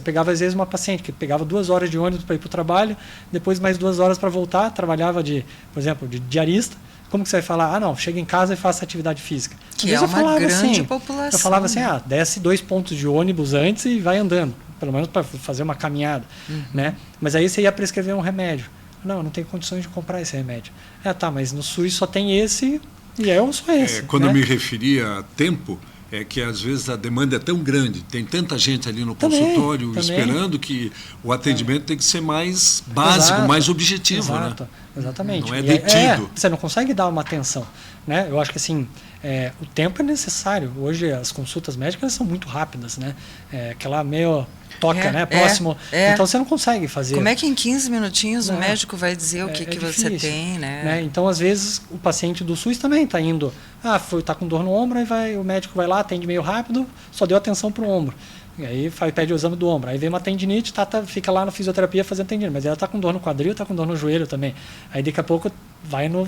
pegava às vezes uma paciente que pegava 2 horas de ônibus para ir para o trabalho, depois mais 2 horas para voltar, trabalhava por exemplo, de diarista. Como que você vai falar? Não, chega em casa e faça atividade física. Que é uma grande população. Eu falava assim, desce 2 pontos de ônibus antes e vai andando, pelo menos para fazer uma caminhada, né? Mas aí você ia prescrever um remédio. Não tenho condições de comprar esse remédio. Mas no SUS só tem esse e eu só esse. Quando eu me referia a tempo, é que às vezes a demanda é tão grande, tem tanta gente ali no consultório esperando que o atendimento tem que ser mais básico, mais objetivo. Exato, né? Exatamente. Não é detido. Você não consegue dar uma atenção, né? Eu acho que assim, O tempo é necessário. Hoje as consultas médicas são muito rápidas, né? Aquela meio toca, né? Próximo. Então você não consegue fazer. Como é que em 15 minutinhos o médico vai dizer o que você tem, né? Então, às vezes, o paciente do SUS também está indo, tá com dor no ombro, aí o médico vai lá, atende meio rápido, só deu atenção para o ombro. E aí pede o exame do ombro. Aí vem uma tendinite, fica lá na fisioterapia fazendo tendinite, mas ela está com dor no quadril, está com dor no joelho também. Aí daqui a pouco vai no...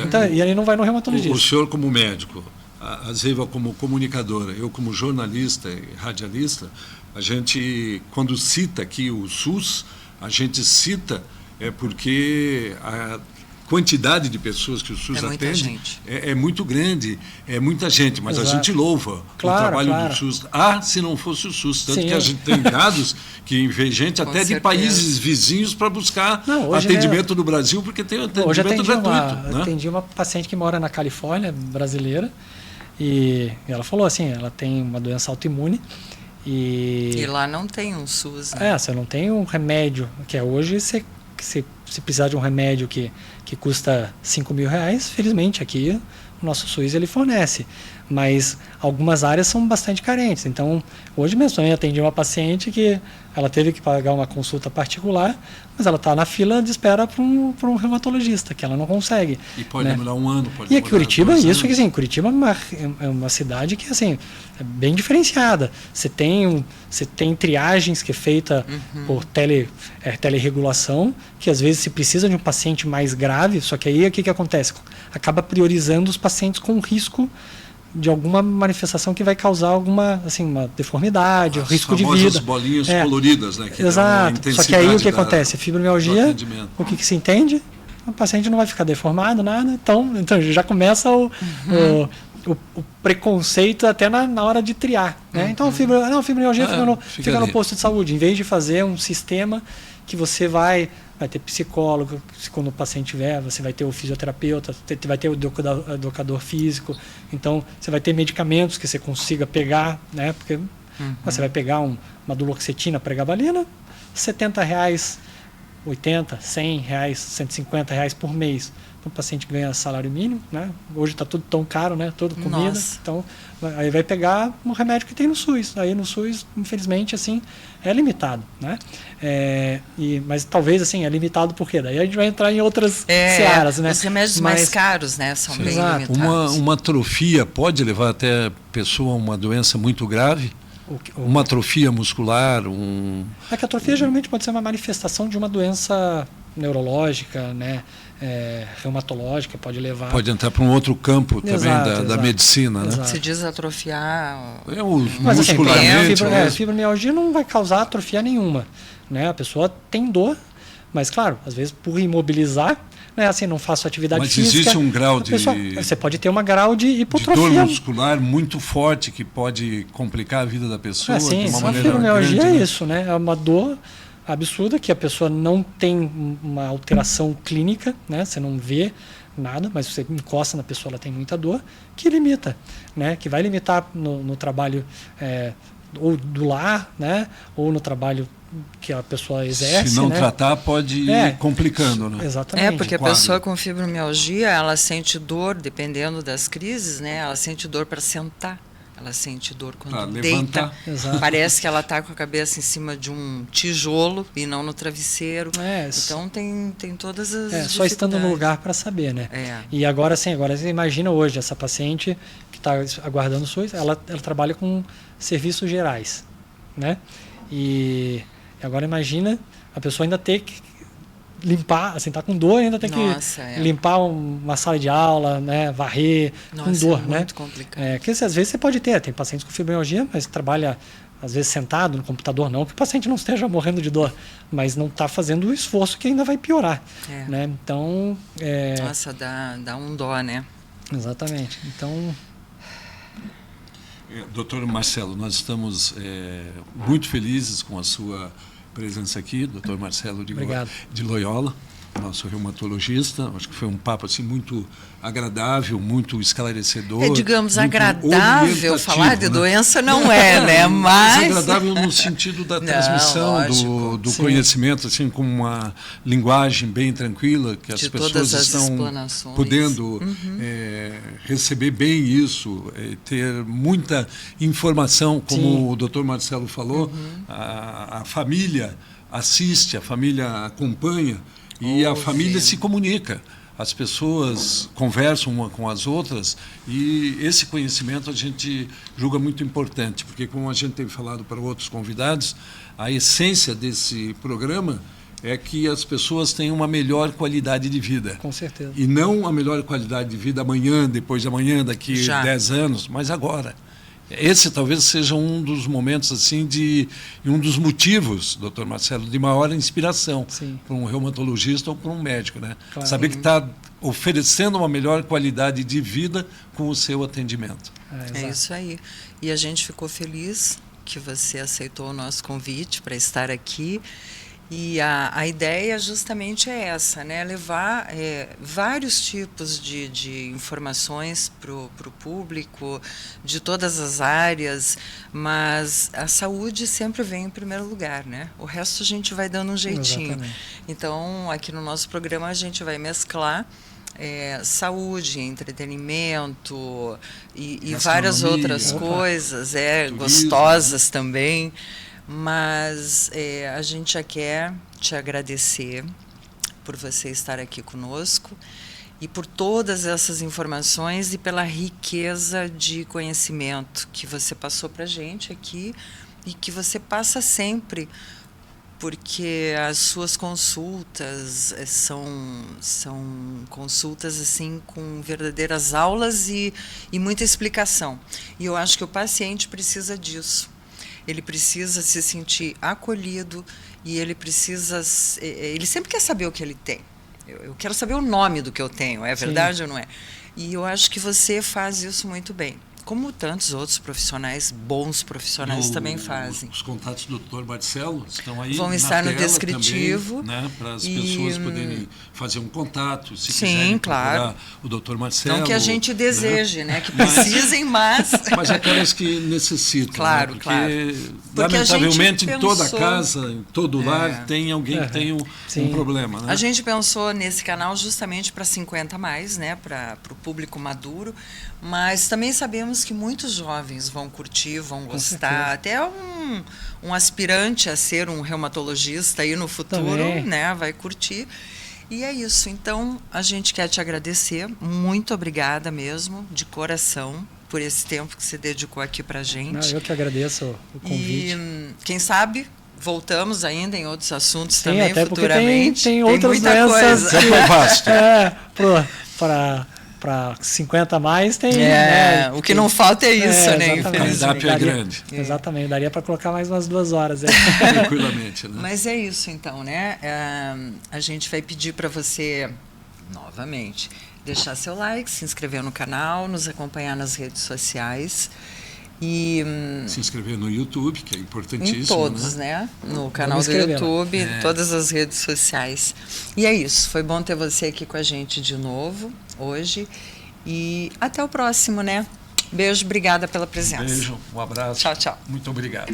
Então, e aí não vai no reumatologista. O senhor como médico, a Zeiva como comunicadora, eu como jornalista e radialista, a gente, quando cita aqui o SUS, a gente cita porque a quantidade de pessoas que o SUS atende é muito grande, é muita gente, mas a gente louva o trabalho do SUS. Se não fosse o SUS, tanto que a gente tem dados que vem gente até de países vizinhos para buscar atendimento no Brasil, porque tem atendimento gratuito. Atendi uma paciente que mora na Califórnia, brasileira, e ela falou assim, ela tem uma doença autoimune, e lá não tem um SUS, né? Você não tem um remédio, que hoje se precisar de um remédio que custa R$5.000, felizmente aqui o nosso SUS ele fornece, mas algumas áreas são bastante carentes. Então, hoje mesmo também atendi uma paciente que ela teve que pagar uma consulta particular, mas ela está na fila de espera para um reumatologista, que ela não consegue. E pode demorar um ano, pode demorar Curitiba, 2 anos. Assim, Curitiba é uma cidade que assim, é bem diferenciada. Você tem triagens que é feita por teleregulação, que às vezes se precisa de um paciente mais grave, só que aí o que acontece? Acaba priorizando os pacientes com risco de alguma manifestação que vai causar alguma uma deformidade, risco de vida. As bolinhas coloridas, né? Exato. Só que aí o que acontece? Fibromialgia, o que se entende? O paciente não vai ficar deformado, nada. Então já começa o preconceito até na hora de triar. Né? Então, fibromialgia fica no posto de saúde. Em vez de fazer um sistema que você vai ter psicólogo, quando o paciente tiver, você vai ter o fisioterapeuta, vai ter o educador físico, então você vai ter medicamentos que você consiga pegar, né? Porque você vai pegar uma duloxetina, pregabalina, R$70, 80, R$100, R$150 por mês. O paciente ganha salário mínimo, né? Hoje está tudo tão caro, né? Tudo comida. Nossa. Então, aí vai pegar um remédio que tem no SUS. Aí no SUS, infelizmente, assim, é limitado, né? Mas talvez, é limitado por quê? Daí a gente vai entrar em outras searas, né? Os remédios mais caros, né? São bem limitados. Uma atrofia pode levar até a pessoa a uma doença muito grave? Uma atrofia muscular? A atrofia geralmente pode ser uma manifestação de uma doença neurológica, né? Reumatológica, pode levar... Pode entrar para um outro campo também da medicina, né? Se diz atrofiar... muscularmente. Fibromialgia não vai causar atrofia nenhuma, né? A pessoa tem dor, mas claro, às vezes por imobilizar, né? Não faço atividade física... Mas existe um grau de... Você pode ter uma grau de hipotrofia. De dor muscular muito forte que pode complicar a vida da pessoa de uma maneira fibromialgia grande, é isso, né? É uma dor absurda que a pessoa não tem uma alteração clínica, né? Você não vê nada, mas você encosta na pessoa, ela tem muita dor, que limita, né? Que vai limitar no trabalho ou do lar, né? Ou no trabalho que a pessoa exerce. Se não tratar, pode ir complicando, né? Exatamente. Porque a pessoa com fibromialgia, ela sente dor, dependendo das crises, né? Ela sente dor para sentar. Ela sente dor quando deita. Parece que ela está com a cabeça em cima de um tijolo e não no travesseiro. Então tem todas as só estando no lugar para saber, né? E agora você imagina hoje essa paciente que está aguardando o SUS, ela trabalha com serviços gerais, né? E agora imagina a pessoa ainda ter que limpar, tá com dor, ainda tem que limpar uma sala de aula, né, varrer, com dor, né? Muito complicado. Que às vezes você pode tem pacientes com fibromialgia, mas trabalha às vezes sentado no computador, não que o paciente não esteja morrendo de dor, mas não está fazendo o esforço que ainda vai piorar, né? Então, nossa, dá um dó, né? Exatamente. Então, Doutor Marcelo, nós estamos muito felizes com a sua presença aqui, Dr. Marcelo de Loyola. nosso reumatologista. Acho que foi um papo assim muito agradável, muito esclarecedor. Digamos, muito agradável falar de né? doença não é, né? Mas agradável no sentido da transmissão do conhecimento, assim, com uma linguagem bem tranquila, que as de pessoas estão podendo receber bem isso, ter muita informação, como o Dr. Marcelo falou, a família assiste, a família acompanha e a família se comunica. As pessoas conversam uma com as outras e esse conhecimento a gente julga muito importante, porque como a gente tem falado para outros convidados, a essência desse programa é que as pessoas tenham uma melhor qualidade de vida. Com certeza. E não a melhor qualidade de vida amanhã, depois de amanhã, daqui a 10 anos, mas agora. Esse talvez seja um dos momentos, assim, um dos motivos, doutor Marcelo, de maior inspiração para um reumatologista ou para um médico, né? Claro. Saber que está oferecendo uma melhor qualidade de vida com o seu atendimento. É isso aí. E a gente ficou feliz que você aceitou o nosso convite para estar aqui. E a ideia justamente é essa, né? Levar vários tipos de informações para o público, de todas as áreas, mas a saúde sempre vem em primeiro lugar, né? O resto a gente vai dando um jeitinho. Exatamente. Então, aqui no nosso programa a gente vai mesclar saúde, entretenimento e várias outras coisas, gostosas também. Mas a gente já quer te agradecer por você estar aqui conosco e por todas essas informações e pela riqueza de conhecimento que você passou para a gente aqui e que você passa sempre, porque as suas consultas são consultas assim com verdadeiras aulas e muita explicação. E eu acho que o paciente precisa disso. Ele precisa se sentir acolhido e ele sempre quer saber o que ele tem. Eu quero saber o nome do que eu tenho, é verdade ou não é? E eu acho que você faz isso muito bem. Como tantos outros profissionais, bons profissionais também fazem. Os contatos do Dr. Marcelo estão aí. Vão estar no descritivo. Também, né, para as pessoas poderem fazer um contato, se quiserem procurar o Dr. Marcelo. Não que a gente deseje, né, que precisem, mas aquelas que necessitam. Claro, né, porque lamentavelmente em toda casa, em todo lar, tem alguém que tem um problema. Né? A gente pensou nesse canal justamente para 50 mais, né, para o público maduro, mas também sabemos que muitos jovens vão curtir, vão gostar, até um aspirante a ser um reumatologista aí no futuro, né, vai curtir. E é isso. Então, a gente quer te agradecer. Muito obrigada mesmo, de coração, por esse tempo que você dedicou aqui pra gente. Eu que agradeço o convite. E quem sabe voltamos ainda em outros assuntos também até futuramente. Tem outras doenças para 50 mais tem. O que não falta é isso, né? Infelizmente. O cardápio é grande. Exatamente, daria para colocar mais umas 2 horas. Tranquilamente, né? Mas é isso então, né? A gente vai pedir para você, novamente, deixar seu like, se inscrever no canal, nos acompanhar nas redes sociais. E se inscrever no YouTube, que é importantíssimo. Em todos, né? No canal do YouTube, todas as redes sociais. E é isso. Foi bom ter você aqui com a gente de novo, hoje. E até o próximo, né? Beijo, obrigada pela presença. Beijo, um abraço. Tchau, tchau. Muito obrigado.